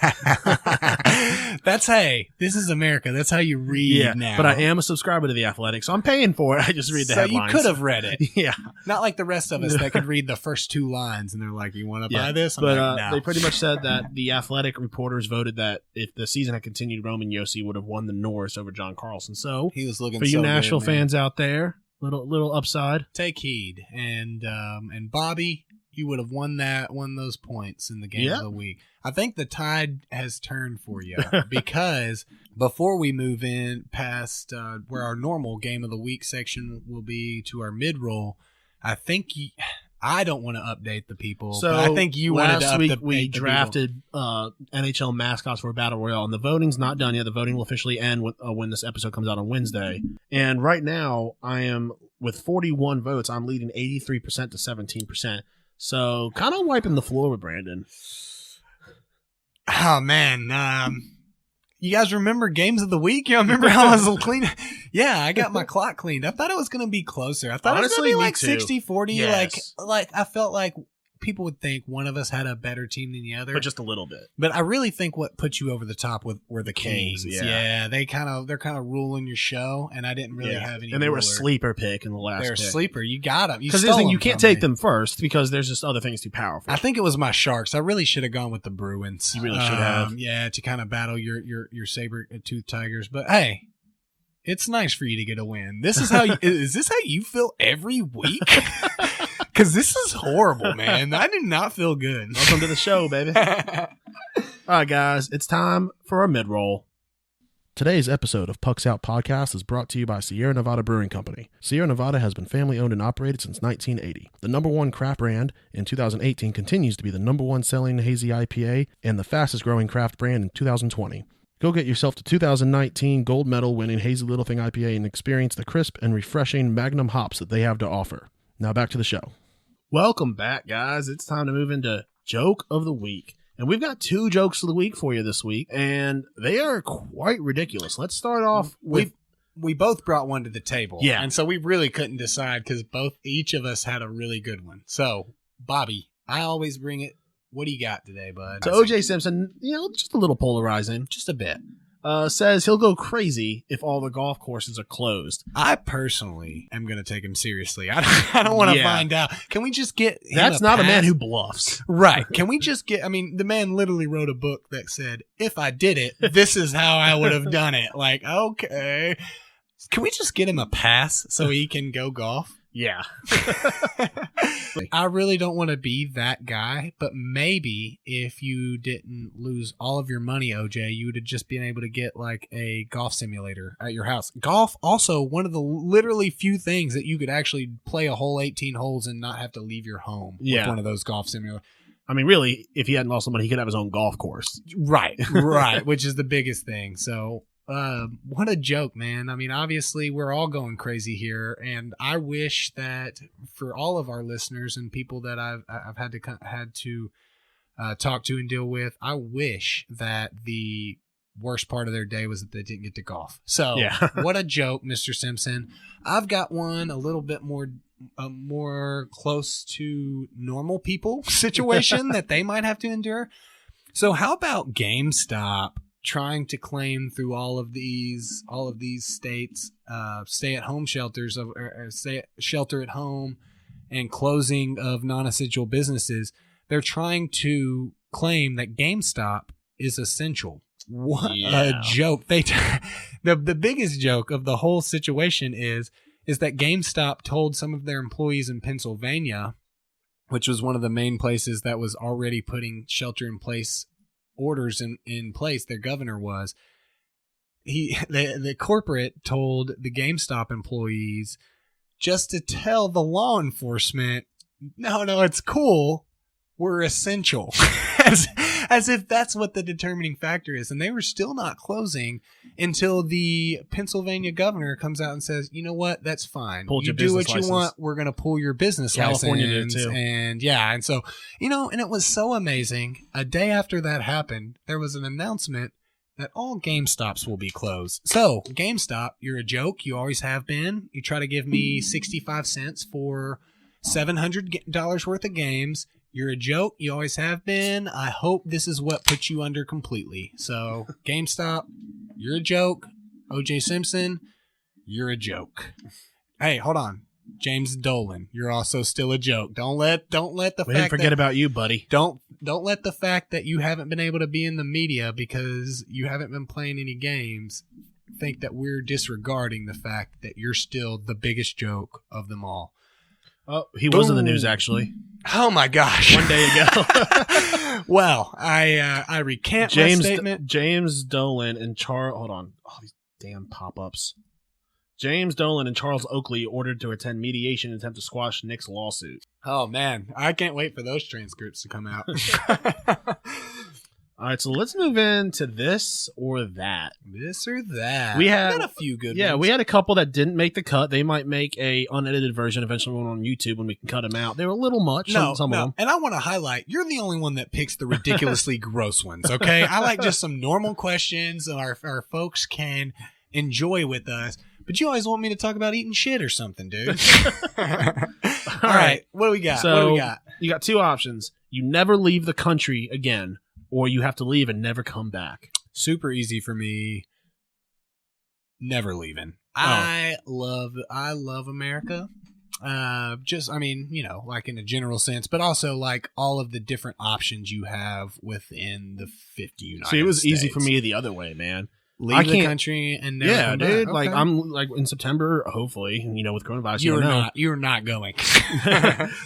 it. This is America. That's how you read now. But I am a subscriber to The Athletic, so I'm paying for it. I just read the headlines. So you could have read it. Yeah. Not like the rest of us that could read the first 2 lines and they're like, you want to buy this? No. They pretty much said that The Athletic reporters voted that if the season had continued, Roman Josi would have won the Norris over John Carlson. So he was looking for you Nashville fans out there, little upside. Take heed. And Bobby, you would have won those points in the game of the week. I think the tide has turned for you because before we move in past where our normal game of the week section will be to our mid-roll, I think I don't want to update the people. So but I think you wanted to last week we drafted NHL mascots for a battle royale, and the voting's not done yet. The voting will officially end when this episode comes out on Wednesday. And right now, I am with 41 votes. I'm leading 83% to 17%. So kind of wiping the floor with Brandon. Oh man, you guys remember games of the week? You remember how I was clean? Yeah, I got my clock cleaned. I thought it was going to be closer. I thought it was going to be like 60-40. Yes. Like I felt like people would think one of us had a better team than the other, but just a little bit. But I really think what put you over the top were the Kings. Yeah, they're kind of ruling your show, and I didn't really have any. And they were a ruler. sleeper pick in the last. They're a pick. sleeper. You got them because you can't take them first because there's just other things too powerful. I think it was my Sharks. I really should have gone with the Bruins. You really should have. Yeah, to kind of battle your saber-tooth tigers. But hey, it's nice for you to get a win. This is how is this how you feel every week? Because this is horrible, man. I do not feel good. Welcome to the show, baby. All right, guys, it's time for our mid-roll. Today's episode of Pucks Out Podcast is brought to you by Sierra Nevada Brewing Company. Sierra Nevada has been family-owned and operated since 1980. The #1 craft brand in 2018 continues to be the #1 selling hazy IPA and the fastest-growing craft brand in 2020. Go get yourself the 2019 gold medal winning Hazy Little Thing IPA and experience the crisp and refreshing Magnum hops that they have to offer. Now back to the show. Welcome back, guys. It's time to move into Joke of the Week. And we've got 2 jokes of the week for you this week, and they are quite ridiculous. Let's start off with... We both brought one to the table. Yeah. And so we really couldn't decide because each of us had a really good one. So, Bobby, I always bring it. What do you got today, bud? So O.J. Simpson, just a little polarizing, just a bit, says he'll go crazy if all the golf courses are closed. I personally am going to take him seriously. I don't want to find out. Can we just get him That's not pass? a man who bluffs. Right. Can we just get, the man literally wrote a book that said, if I did it, this is how I would have done it. Like, okay. Can we just get him a pass so he can go golf? Yeah. I really don't want to be that guy, but maybe if you didn't lose all of your money, OJ, you would have just been able to get like a golf simulator at your house. Golf, also one of the literally few things that you could actually play a whole 18 holes and not have to leave your home with one of those golf simulators. I mean, really, if he hadn't lost some money, he could have his own golf course. Right, which is the biggest thing. So what a joke, man. I mean, obviously we're all going crazy here, and I wish that for all of our listeners and people that I've had to talk to and deal with, I wish that the worst part of their day was that they didn't get to golf. So what a joke, Mr. Simpson. I've got one a little bit more close to normal people situation that they might have to endure. So how about GameStop trying to claim through all of these states stay-at-home shelters shelter at home and closing of non-essential businesses? They're trying to claim that GameStop is essential. What a joke! The biggest joke of the whole situation is that GameStop told some of their employees in Pennsylvania, which was one of the main places that was already putting shelter-in-place orders in place, their governor was, the corporate told the GameStop employees just to tell the law enforcement, no, it's cool, we're essential. as if that's what the determining factor is. And they were still not closing until the Pennsylvania governor comes out and says, you know what, that's fine. You do what you want, we're going to pull your business license. California did too. And so, and it was so amazing. A day after that happened, there was an announcement that all GameStops will be closed. So, GameStop, you're a joke. You always have been. You try to give me 65 cents for $700 worth of games. You're a joke. You always have been. I hope this is what puts you under completely. So, GameStop, you're a joke. O.J. Simpson, you're a joke. Hey, hold on. James Dolan, you're also still a joke. Don't let the we didn't forget about you, buddy. Don't let the fact that you haven't been able to be in the media because you haven't been playing any games think that we're disregarding the fact that you're still the biggest joke of them all. Oh, he was in the news, actually. Oh, my gosh. One day ago. Well, I recant my statement. James Dolan and Charles... Hold on. Oh, these damn pop-ups. James Dolan and Charles Oakley ordered to attend mediation in an attempt to squash Nick's lawsuit. Oh, man. I can't wait for those transcripts to come out. All right, so let's move into this or that. This or that. We got a few good ones. Yeah, we had a couple that didn't make the cut. They might make a unedited version eventually on YouTube when we can cut them out. They were a little much, some of them. And I want to highlight, you're the only one that picks the ridiculously gross ones, okay? I like just some normal questions our folks can enjoy with us. But you always want me to talk about eating shit or something, dude. All right. What do we got? So, You got two options. You never leave the country again, or you have to leave and never come back. Super easy for me. Never leaving. Oh. I love America. Like in a general sense, but also like all of the different options you have within the 50 United States. See, it was easy for me the other way, man. Leave the country and never come dude. back. Like Okay. I'm like in September, hopefully, with coronavirus. You're not going.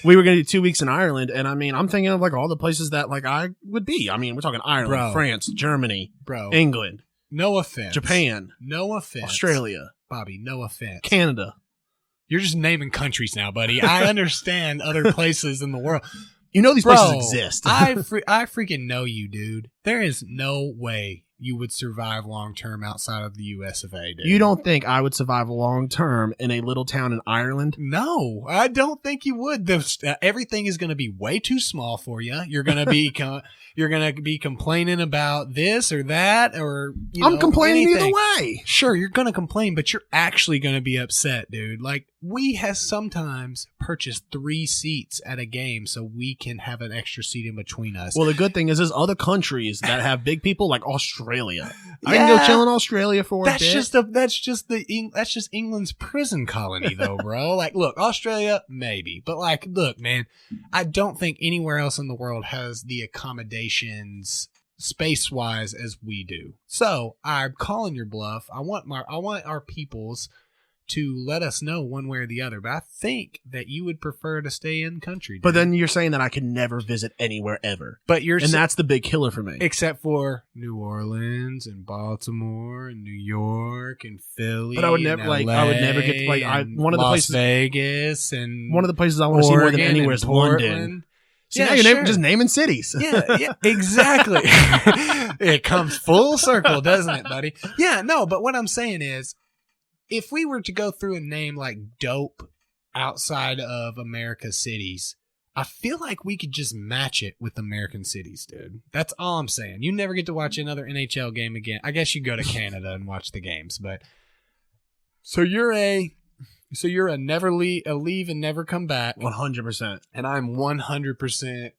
We were going to do 2 weeks in Ireland, and I mean, I'm thinking of like all the places that like I would be. I mean, we're talking Ireland, Bro. France, Germany, Bro. England, No offense. Japan, No offense. Australia, Bobby, no offense. Canada. You're just naming countries now, buddy. I understand other places in the world. These places exist. I freaking know you, dude. There is no way you would survive long term outside of the US of A, dude. You don't think I would survive long term in a little town in Ireland? No, I don't think you would. Everything is going to be way too small for you. You're going to be complaining about this or that, or I'm complaining anything. either way. Sure, you're going to complain, but you're actually going to be upset, dude. Like, we have sometimes purchased 3 seats at a game so we can have an extra seat in between us. Well, the good thing is there's other countries that have big people, like Australia. I can go chill in Australia for a bit. That's just England's prison colony, though, bro. Like, look, Australia, maybe, but like, look, man, I don't think anywhere else in the world has the accommodations space-wise as we do. So I'm calling your bluff. I want our peoples to let us know one way or the other, but I think that you would prefer to stay in country. But then you're saying that I can never visit anywhere ever. And that's the big killer for me. Except for New Orleans and Baltimore and New York and Philly. But I would never get to one of the Las places Vegas and one of the places I want to see more than anywhere is London. See, now you're just naming cities. Yeah, exactly. It comes full circle, doesn't it, buddy? Yeah, no, but what I'm saying is, if we were to go through and name like dope outside of America's cities, I feel like we could just match it with American cities, dude. That's all I'm saying. You never get to watch another NHL game again. I guess you go to Canada and watch the games, but so you're a leave and never come back. 100%. And I'm 100%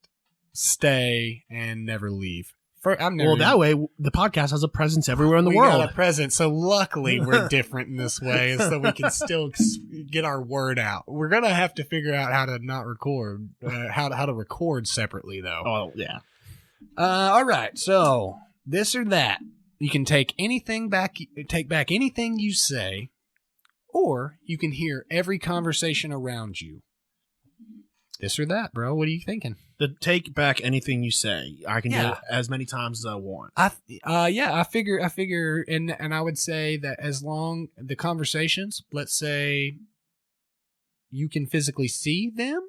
stay and never leave. That way the podcast has a presence everywhere in the we world. Got a presence, so luckily we're different in this way, so we can still get our word out. We're gonna have to figure out how to not record, how to record separately, though. Oh yeah. All right. So this or that, you can take back anything you say, or you can hear every conversation around you. This or that, bro. What are you thinking? Take back anything you say. I can do it as many times as I want. I figure, and I would say that as long the conversations, let's say you can physically see them,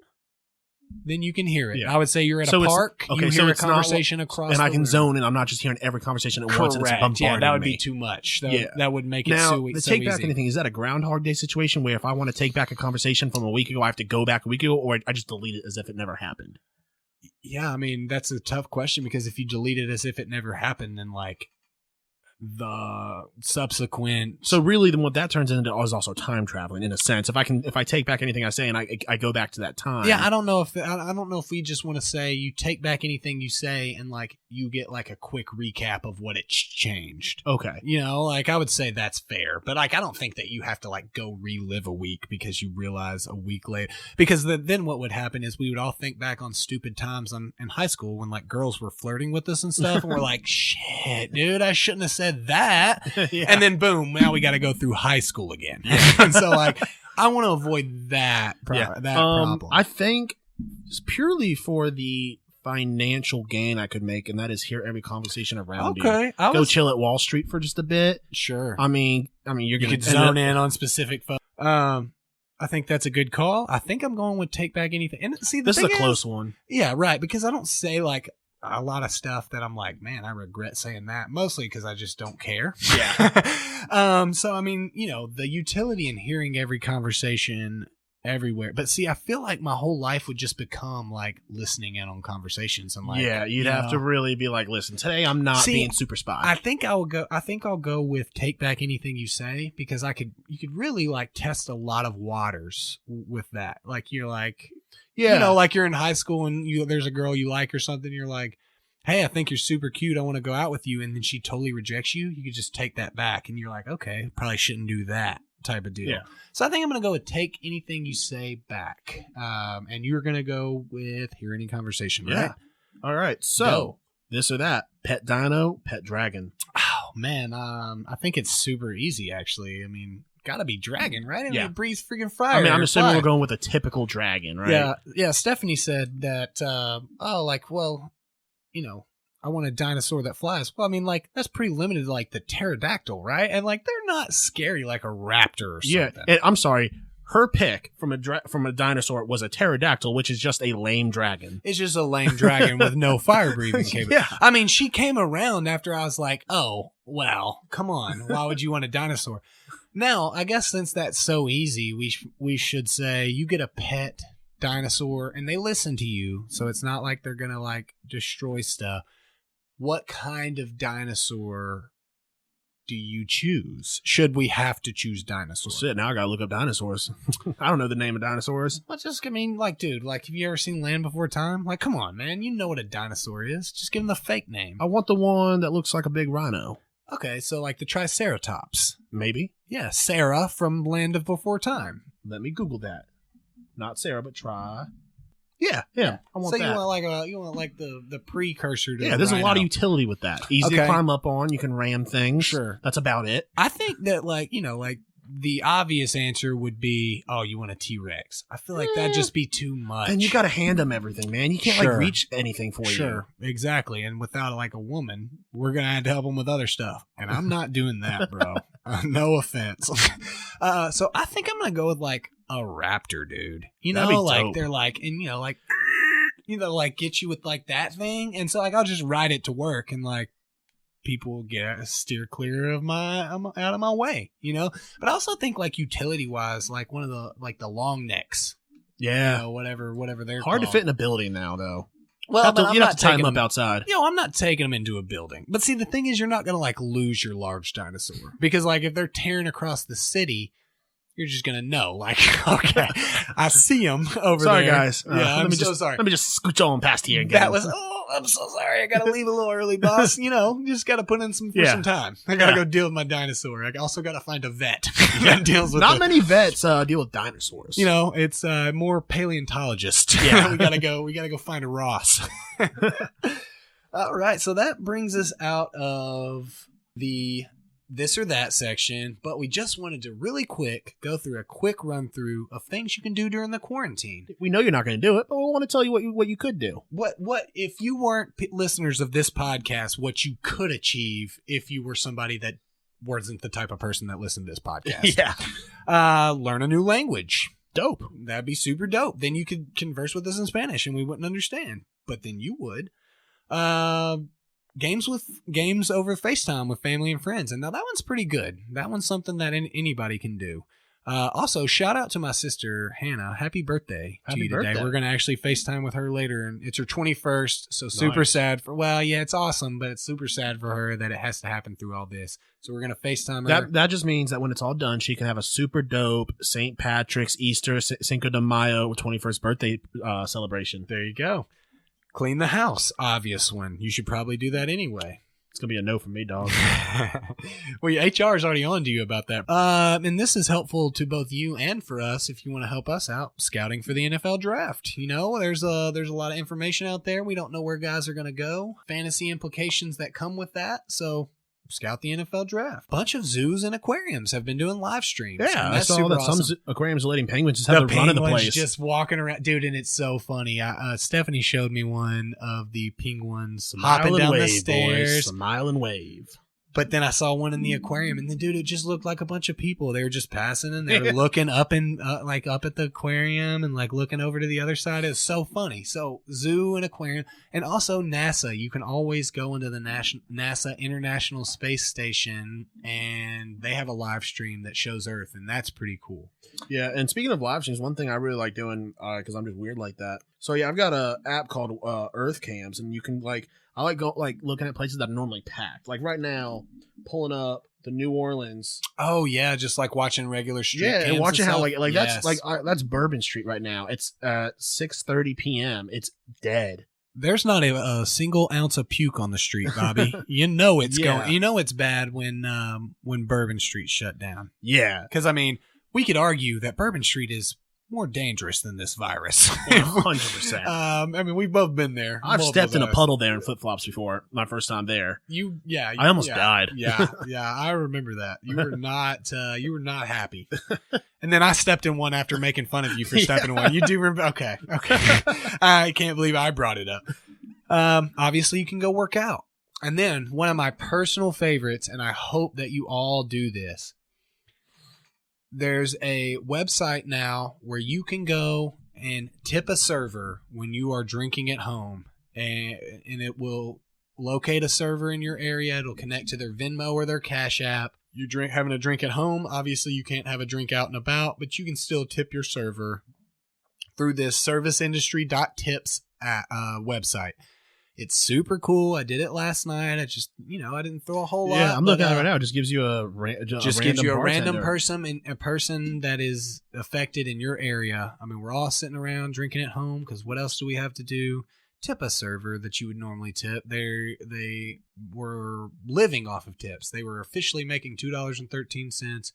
then you can hear it. Yeah. I would say you're at a park. You hear a conversation across, and I can room. zone in. I'm not just hearing every conversation at once. And it's bombarding Yeah, that would me. be too much. That would make it now, so the so take back easy. anything, is that a Groundhog Day situation where if I want to take back a conversation from a week ago, I have to go back a week ago, or I just delete it as if it never happened? Yeah, I mean, that's a tough question, because if you delete it as if it never happened, then like the subsequent. So really, then what that turns into is also time traveling in a sense. If I take back anything I say and I go back to that time. Yeah, I don't know if we just want to say you take back anything you say and like you get like a quick recap of what it's changed. Okay. Like I would say that's fair, but like I don't think that you have to like go relive a week because you realize a week later. Because then what would happen is we would all think back on stupid times in high school when like girls were flirting with us and stuff, and we're like, shit, dude, I shouldn't have said that. Yeah. And then boom, now we got to go through high school again. And so like I want to avoid that problem. I think it's purely for the financial gain I could make, and that is hear every conversation around you. Go chill at Wall Street for just a bit. Sure. I mean, you could zone in on specific folks. I think that's a good call. I think I'm going with take back anything. And see, this is a close one. Yeah, right. Because I don't say like a lot of stuff that I'm like, man, I regret saying that. Mostly because I just don't care. Yeah. So I mean, the utility in hearing every conversation everywhere. But see, I feel like my whole life would just become like listening in on conversations. And like, yeah, you'd have to really be like, listen, today I'm not being super spy. I think I'll go with take back anything you say, because you could really like test a lot of waters with that. Like you're like, Yeah. You know, like you're in high school and there's a girl you like or something. You're like, hey, I think you're super cute. I want to go out with you. And then she totally rejects you. You could just take that back. And you're like, okay, probably shouldn't do that type of deal. Yeah. So I think I'm going to go with take anything you say back. And you're going to go with hear any conversation, right? Yeah. All right. So this or that, pet dino, pet dragon. Oh, man. I think it's super easy, actually. I mean, gotta be dragon, right? I mean, it breathes freaking fire. I mean, I'm assuming we're going with a typical dragon, right? Yeah. Stephanie said that, I want a dinosaur that flies. Well, I mean, like, that's pretty limited, like the pterodactyl, right? And, like, they're not scary like a raptor or something. Yeah, I'm sorry. Her pick from a dinosaur was a pterodactyl, which is just a lame dragon. It's just a lame dragon with no fire-breathing capability. Yeah. I mean, she came around after I was like, oh, well, come on. Why would you want a dinosaur? Now, I guess since that's so easy, we should say you get a pet dinosaur and they listen to you, so it's not like they're going to, like, destroy stuff. What kind of dinosaur do you choose? Should we have to choose dinosaurs? Well, shit, now I gotta look up dinosaurs. I don't know the name of dinosaurs. Well, have you ever seen Land Before Time? Like, come on, man. You know what a dinosaur is. Just give them the fake name. I want the one that looks like a big rhino. Okay, so like the Triceratops. Maybe. Yeah, Sarah from Land of Before Time. Let me Google that. Not Sarah, but try. Yeah. I want that. So you want like the precursor to there's rhino. a lot of utility with that. Easy to climb up on. You can ram things. Sure. That's about it. I think that the obvious answer would be, oh, you want a T-Rex. I feel like that'd just be too much. And you got to hand them everything, man. You can't reach anything for you. Sure, exactly. And without like a woman, we're going to have to help them with other stuff. And I'm not doing that, bro. No offense. So I think I'm going to go with like a raptor, dude. You know, like they're like, and like get you with like that thing. And so like I'll just ride it to work and like people steer clear of out of my way, But I also think like utility wise, like one of the long necks. Yeah. Whatever they're hard called. to fit in a building now though. Well, you have to tie them up outside. I'm not taking them into a building. But see, the thing is, you're not going to like lose your large dinosaur because like if they're tearing across the city, you're just going to know, like, okay, I see them over there. Sorry, guys. Yeah, I'm so sorry. Let me just scooch on past here again. I'm so sorry. I got to leave a little early, boss. Just got to put in some time. I got to go deal with my dinosaur. I also got to find a vet that deals with many vets deal with dinosaurs. It's more paleontologist. Yeah. we got to go find a Ross. All right. So that brings us out of the this or that section, but we just wanted to really quick go through a quick run through of things you can do during the quarantine. We know you're not going to do it, but we want to tell you what you could do. What if you weren't listeners of this podcast, what you could achieve if you were somebody that wasn't the type of person that listened to this podcast. Yeah. Learn a new language. Dope. That'd be super dope. Then you could converse with us in Spanish and we wouldn't understand, but then you would. Games over FaceTime with family and friends. And now that one's pretty good. That one's something that anybody can do. Also, shout out to my sister, Hannah. Happy birthday to you today. We're going to actually FaceTime with her later. And it's her 21st. So super sad it's awesome, but it's super sad for her that it has to happen through all this. So we're going to FaceTime her. That just means that when it's all done, she can have a super dope St. Patrick's, Easter, Cinco de Mayo 21st birthday celebration. There you go. Clean the house, obvious one. You should probably do that anyway. It's going to be a no from me, dog. Well, your HR is already on to you about that. And this is helpful to both you and for us if you want to help us out scouting for the NFL draft. There's a lot of information out there. We don't know where guys are going to go. Fantasy implications that come with that. So scout the NFL draft. Bunch of zoos and aquariums have been doing live streams. Yeah, I saw that awesome. Some aquariums are letting penguins just have the run of the place. Just walking around. Dude, and it's so funny. Stephanie showed me one of the penguins hopping down the stairs. Boys. Smile and wave. But then I saw one in the aquarium, and then, dude, it just looked like a bunch of people. They were just passing, and they were looking up and up at the aquarium and like looking over to the other side. It was so funny. So zoo and aquarium, and also NASA. You can always go into the NASA International Space Station, and they have a live stream that shows Earth, and that's pretty cool. Yeah, and speaking of live streams, one thing I really like doing because I'm just weird like that. So yeah, I've got an app called Earth Cams, and you can I like looking at places that are normally packed. Like right now, pulling up the New Orleans. Oh yeah, just like watching regular street. Yeah, and watching how like yes. that's Bourbon Street right now. It's 6:30 p.m. It's dead. There's not a single ounce of puke on the street, Bobby. You know it's going. You know it's bad when Bourbon Street shut down. Yeah, because I mean, we could argue that Bourbon Street is more dangerous than this virus. 100%. I mean, we've both been there. I've stepped in a puddle there in flip flops before. My first time there. I almost died. Yeah, I remember that. You were not happy. And then I stepped in one after making fun of you for stepping in one. You do remember? Okay. I can't believe I brought it up. Obviously, you can go work out. And then one of my personal favorites, and I hope that you all do this. There's a website now where you can go and tip a server when you are drinking at home, and it will locate a server in your area. It'll connect to their Venmo or their Cash App. You're having a drink at home. Obviously, you can't have a drink out and about, but you can still tip your server through this serviceindustry.tips website. It's super cool. I did it last night. I just, I didn't throw a whole lot. Yeah, I'm looking at it right now. It just gives you a random person, a person that is affected in your area. I mean, we're all sitting around drinking at home because what else do we have to do? Tip a server that you would normally tip. They were living off of tips. They were officially making $2.13.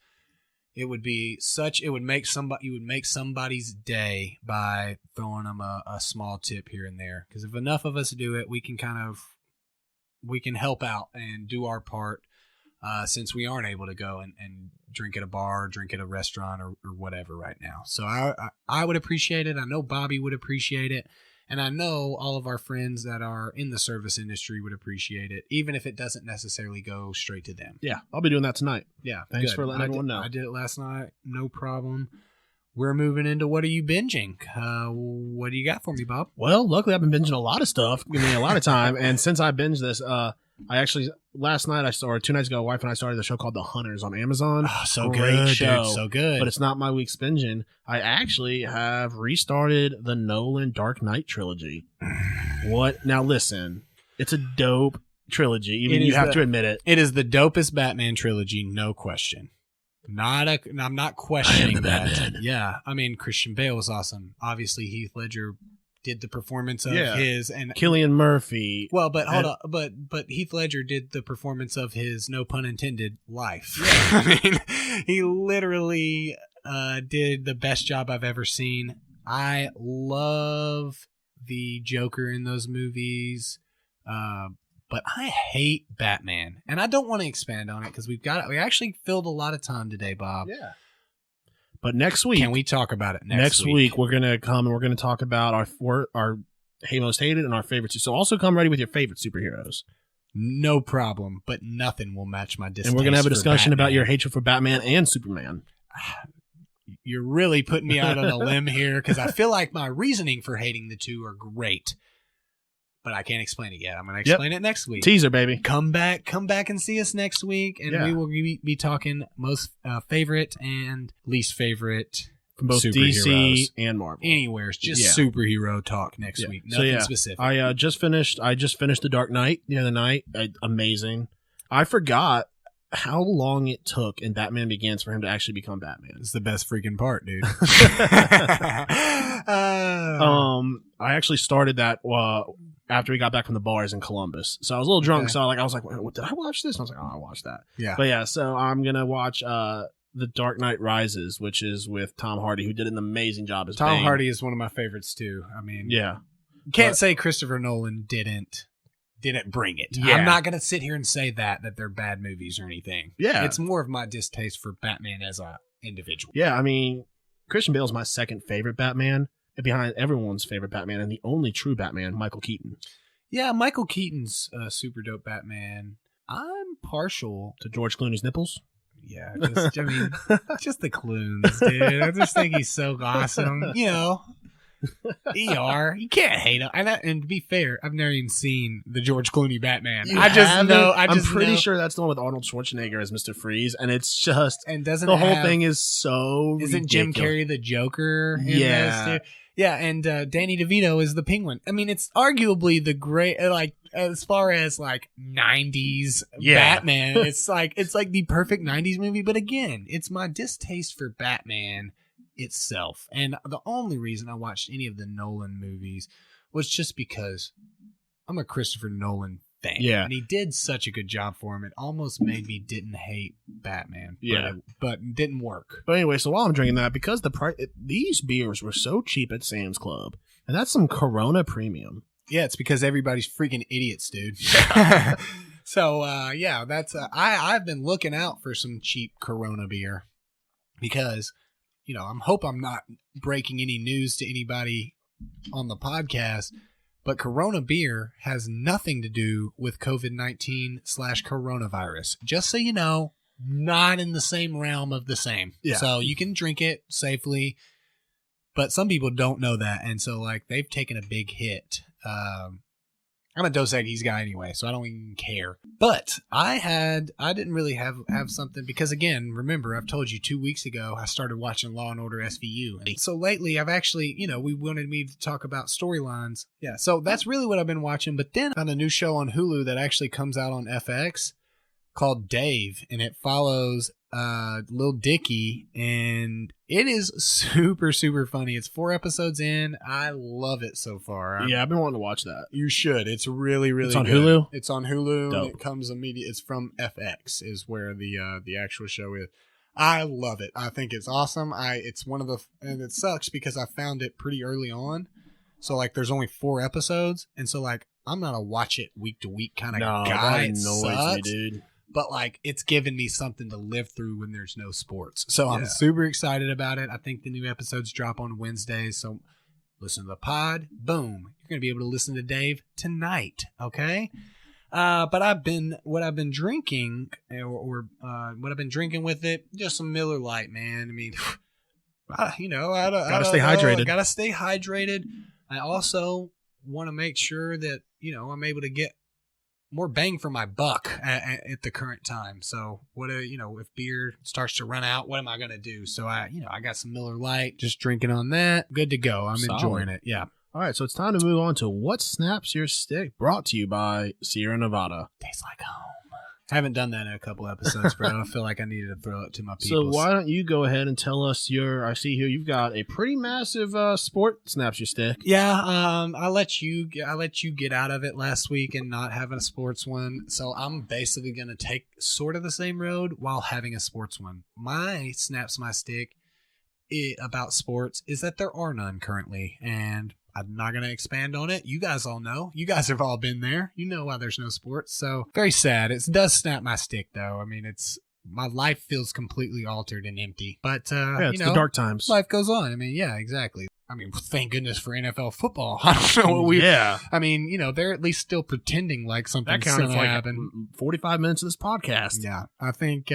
You would make somebody's day by throwing them a small tip here and there. Because if enough of us do it, we can help out and do our part. Since we aren't able to go and drink at a bar, or drink at a restaurant, or whatever right now. So I would appreciate it. I know Bobby would appreciate it. And I know all of our friends that are in the service industry would appreciate it, even if it doesn't necessarily go straight to them. Yeah, I'll be doing that tonight. Yeah, thanks for letting everyone know. I did it last night. No problem. We're moving into what are you binging? What do you got for me, Bob? Well, luckily I've been binging a lot of stuff. Give me a lot of time. And since I binged this, last night 2 nights ago, wife and I started the show called The Hunters on Amazon. Oh, so great show. Dude, so good. But it's not my week's binging. I actually have restarted the Nolan Dark Knight trilogy. What? Now listen, it's a dope trilogy. Even you have to admit it. It is the dopest Batman trilogy, no question. I'm not questioning that. Batman. Yeah, I mean Christian Bale was awesome. Obviously, Heath Ledger did the performance of his, and Cillian Murphy. Well, but hold on, but Heath Ledger did the performance of his, no pun intended, life. Yeah. I mean, he literally did the best job I've ever seen. I love the Joker in those movies, but I hate Batman, and I don't want to expand on it because we actually filled a lot of time today, Bob. Yeah. But next week, can we talk about it next week? We're gonna come and we're gonna talk about our most hated and our favorites. So also come ready with your favorite superheroes. No problem, but nothing will match my distaste. And we're gonna have a discussion about your hatred for Batman and Superman. You're really putting me out on a limb here because I feel like my reasoning for hating the two are great, but I can't explain it yet. I'm going to explain it next week. Teaser, baby. Come back and see us next week, and we will be talking most favorite and least favorite from both DC and Marvel. Anywhere, it's just superhero talk next week. Nothing specific. I just finished The Dark Knight the other night. Amazing. I forgot how long it took in Batman Begins for him to actually become Batman. It's the best freaking part, dude. I actually started that after we got back from the bars in Columbus. So I was a little drunk. Okay. So I was like, did I watch this? And I was like, oh, I watched that. Yeah. But yeah, so I'm going to watch The Dark Knight Rises, which is with Tom Hardy, who did an amazing job as Tom Bane. Hardy is one of my favorites too. I mean, yeah. Can't say Christopher Nolan didn't bring it. Yeah. I'm not going to sit here and say that they're bad movies or anything. Yeah. It's more of my distaste for Batman as a individual. Yeah, I mean, Christian Bale's my second favorite Batman, behind everyone's favorite Batman, and the only true Batman, Michael Keaton. Yeah, Michael Keaton's super dope Batman. I'm partial to George Clooney's nipples. Yeah, just the Cloons, dude. I just think he's so awesome. You can't hate him. And to be fair, I've never even seen the George Clooney Batman. I'm pretty sure that's the one with Arnold Schwarzenegger as Mr. Freeze, and it's just the whole thing is so. Isn't ridiculous. Jim Carrey the Joker? Yeah, yeah, and Danny DeVito is the Penguin. I mean, it's arguably the great as far as like 90s Batman. It's like the perfect 90s movie. But again, it's my distaste for Batman itself, and the only reason I watched any of the Nolan movies was just because I'm a Christopher Nolan fan. Yeah, and he did such a good job for him. It almost made me didn't hate Batman. But it didn't work. But anyway, so while I'm drinking that, because these beers were so cheap at Sam's Club, and that's some Corona Premium. Yeah, it's because everybody's freaking idiots, dude. So that's I've been looking out for some cheap Corona beer because I hope I'm not breaking any news to anybody on the podcast, but Corona beer has nothing to do with COVID-19/coronavirus. Just so you know, not in the same realm of the same. Yeah. So you can drink it safely, but some people don't know that, and so they've taken a big hit. I'm a Dos Equis guy anyway, so I don't even care. But I didn't really have something because, again, remember, I've told you 2 weeks ago I started watching Law & Order SVU. And so lately I've actually, we wanted me to talk about storylines. Yeah, so that's really what I've been watching. But then I found a new show on Hulu that actually comes out on FX called Dave, and it follows Lil Dicky, and it is super, super funny. It's 4 episodes in. I love it so far. Yeah, I've been wanting to watch that. You should. It's really, really good. It's on Hulu? It's on Hulu. Dope. And it comes immediate. It's from FX is where the actual show is. I love it. I think it's awesome. It's one of the, and it sucks because I found it pretty early on. So there's only 4 episodes, and so I'm not a watch it week to week kind of guy. It annoys me, dude. But it's given me something to live through when there's no sports. So I'm super excited about it. I think the new episodes drop on Wednesdays. So listen to the pod. Boom. You're going to be able to listen to Dave tonight. Okay. But what I've been drinking or what I've been drinking with it, just some Miller Lite, man. I mean, gotta stay hydrated. Gotta stay hydrated. I also want to make sure that, I'm able to get more bang for my buck at the current time. So if beer starts to run out, what am I going to do? So I got some Miller Lite, just drinking on that. Good to go. I'm enjoying it. Yeah. All right. So it's time to move on to What Snaps Your Stick, brought to you by Sierra Nevada. Tastes like home. I haven't done that in a couple episodes, bro. I feel like I needed to throw it to my people. So why don't you go ahead and tell us I see here you've got a pretty massive sport Snaps Your Stick. Yeah, I let you get out of it last week and not having a sports one. So I'm basically going to take sort of the same road while having a sports one. My Snaps My Stick about sports is that there are none currently, and I'm not going to expand on it. You guys all know. You guys have all been there. You know why there's no sports. So very sad. It does snap my stick, though. I mean, my life feels completely altered and empty. But, it's the dark times. Life goes on. I mean, yeah, exactly. I mean, thank goodness for NFL football. I don't know what I mean, they're at least still pretending like something's going to happen. 45 minutes of this podcast. Yeah, I think.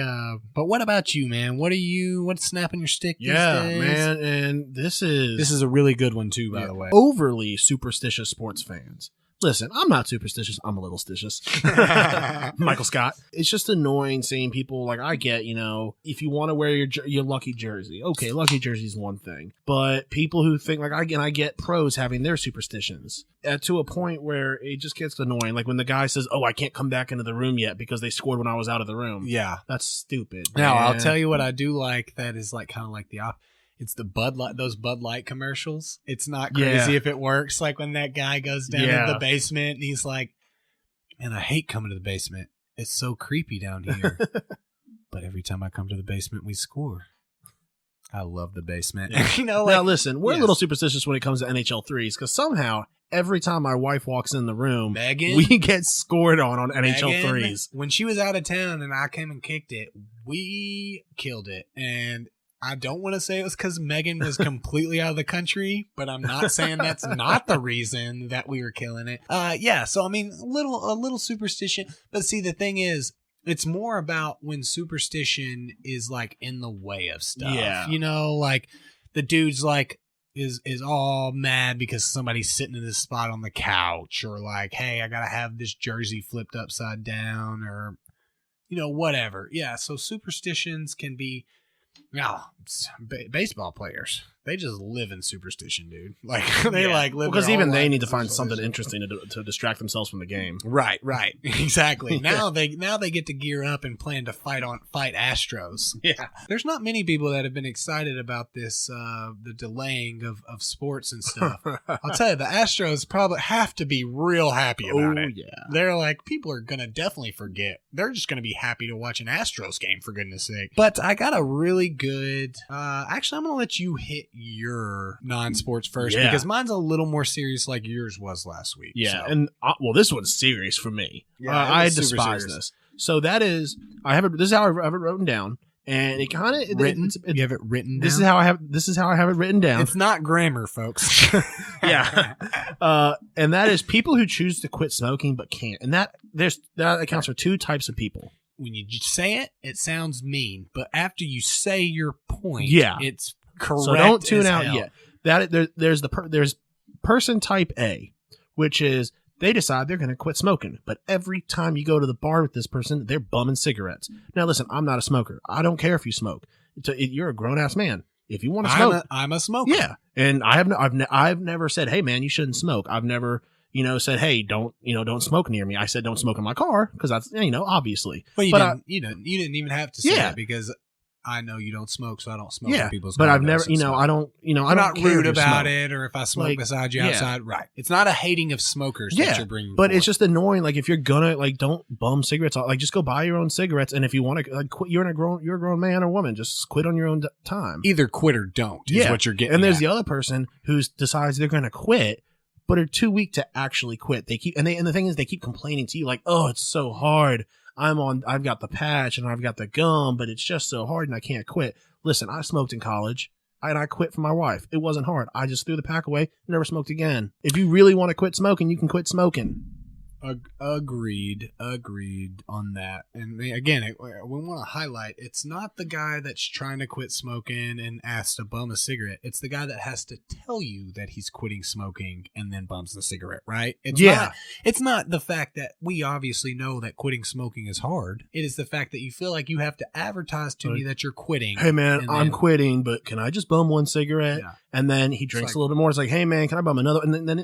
But what about you, man? What's snapping your stick these days? Yeah, man, and this is a really good one too, by the way. Overly superstitious sports fans. Listen, I'm not superstitious. I'm a little stitious. Michael Scott. It's just annoying seeing people I get, if you want to wear your lucky jersey. Okay, lucky jersey is one thing. But people who think, I get pros having their superstitions to a point where it just gets annoying. Like when the guy says, I can't come back into the room yet because they scored when I was out of the room. Yeah. That's stupid. Now, I'll tell you what I do like that is kind of like the opposite. It's the those Bud Light commercials. It's not crazy if it works. Like when that guy goes down to the basement and he's like, man, I hate coming to the basement. It's so creepy down here. But every time I come to the basement, we score. I love the basement. Now listen, we're a little superstitious when it comes to NHL threes because somehow every time my wife walks in the room, Megan, we get scored on NHL threes. When she was out of town and I came and kicked it, we killed it. And I don't want to say it was because Megan was completely out of the country, but I'm not saying that's not the reason that we were killing it. So I mean, a little superstition. But see, the thing is, it's more about when superstition is in the way of stuff. Yeah. The dude's is all mad because somebody's sitting in this spot on the couch, or like, hey, I gotta have this jersey flipped upside down, or whatever. Yeah, so superstitions can be baseball players. They just live in superstition, dude. Like they live because even they need to find something interesting to distract themselves from the game. Right, exactly. Now they get to gear up and plan to fight Astros. Yeah, there's not many people that have been excited about this, the delaying of sports and stuff. I'll tell you, the Astros probably have to be real happy about it. Yeah, they're like, people are gonna definitely forget. They're just gonna be happy to watch an Astros game, for goodness sake. But I got a really good. Actually, I'm gonna let you hit your non-sports first because mine's a little more serious, like yours was last week. Yeah, so. And this one's serious for me. Yeah, I despise this. So that is, this is how I have it written down, and it kind of written. You have it written down? This is how I have it written down. It's not grammar, folks. Yeah, and that is people who choose to quit smoking but can't, and that accounts for two types of people. When you say it sounds mean, but after you say your point, it's correct. So don't tune out yet. There's person type A, which is they decide they're going to quit smoking, but every time you go to the bar with this person, they're bumming cigarettes. Now, listen, I'm not a smoker. I don't care if you smoke. You're a grown ass man. If you want to smoke, I'm a smoker. Yeah, and I've never said, hey man, you shouldn't smoke. I've never said, hey, don't smoke near me. I said, don't smoke in my car because that's obviously. Well, you didn't even have to say that because I know you don't smoke, so I don't smoke in people's but I've never, smoke. I'm not rude about it, or if I smoke beside you outside, right? It's not a hating of smokers that you're bringing but forth. It's just annoying. Like if you're gonna don't bum cigarettes, just go buy your own cigarettes, and if you want to quit, you're a grown man or woman, just quit on your own time. Either quit or don't is what you're getting. And there's the other person who decides they're gonna quit, but are too weak to actually quit. And the thing is, they keep complaining to you like, oh, it's so hard. I've got the patch and I've got the gum, but it's just so hard and I can't quit. Listen, I smoked in college and I quit for my wife. It wasn't hard. I just threw the pack away, never smoked again. If you really want to quit smoking, you can quit smoking. Agreed on that. And again, we want to highlight, it's not the guy that's trying to quit smoking and asks to bum a cigarette. It's the guy that has to tell you that he's quitting smoking and then bums the cigarette, right? It's not the fact that we obviously know that quitting smoking is hard. It is the fact that you feel like you have to advertise to me that you're quitting. Hey man, I'm quitting, but can I just bum one cigarette? Yeah. And then he drinks a little bit more. It's like, hey man, can I bum another? And then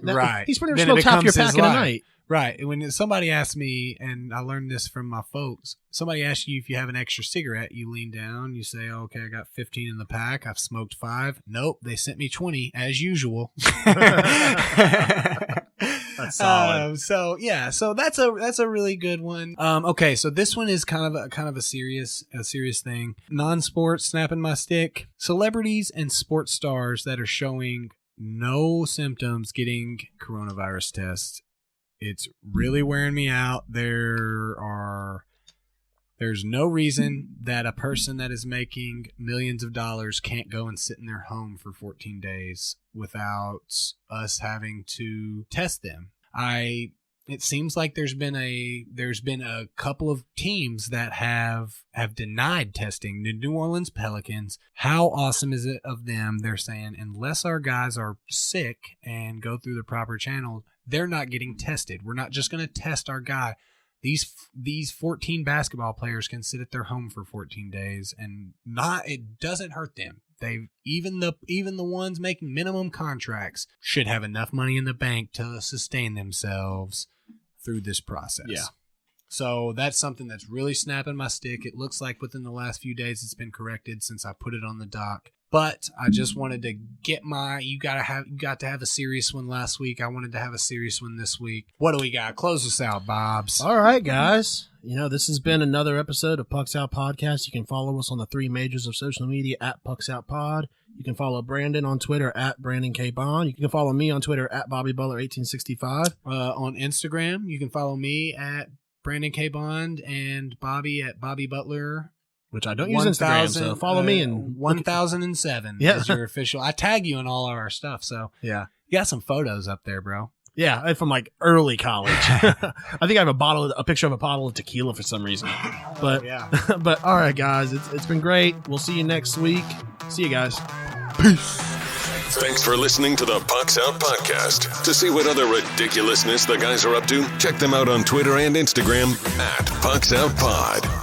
he's pretty much smoked half your pack in a night. Right. When somebody asks me, and I learned this from my folks, somebody asks you if you have an extra cigarette, you lean down, you say, oh, okay, I got 15 in the pack. I've smoked 5. Nope. They sent me 20 as usual. That's solid. So that's a really good one. Okay. So this one is kind of a serious thing. Non-sports, snapping my stick. Celebrities and sports stars that are showing no symptoms getting coronavirus tests. It's really wearing me out. There's no reason that a person that is making millions of dollars can't go and sit in their home for 14 days without us having to test them. It seems like there's been a couple of teams that have denied testing. The New Orleans Pelicans, how awesome is it of them? They're saying unless our guys are sick and go through the proper channel, they're not getting tested. We're not just going to test our guy. These 14 basketball players can sit at their home for 14 days and it doesn't hurt them. Even the ones making minimum contracts should have enough money in the bank to sustain themselves through this process. Yeah. So that's something that's really snapping my stick. It looks like within the last few days it's been corrected since I put it on the dock. But I just wanted to get you got to have a serious one last week. I wanted to have a serious one this week. What do we got? Close us out, Bobs. All right, guys. This has been another episode of Pucks Out Podcast. You can follow us on the 3 majors of social media at Pucks Out Pod. You can follow Brandon on Twitter at Brandon K. Bond. You can follow me on Twitter at Bobby Butler 1865. On Instagram, you can follow me at Brandon K. Bond and Bobby at Bobby Butler. Which I don't use Instagram, so follow me. And 1007 is your official. I tag you in all of our stuff, so yeah, you got some photos up there, bro. Yeah, from like early college. I think I have a picture of a bottle of tequila for some reason. But but all right, guys, it's been great. We'll see you next week. See you guys. Peace. Thanks for listening to the Pucks Out Podcast. To see what other ridiculousness the guys are up to, check them out on Twitter and Instagram @PucksOutPod.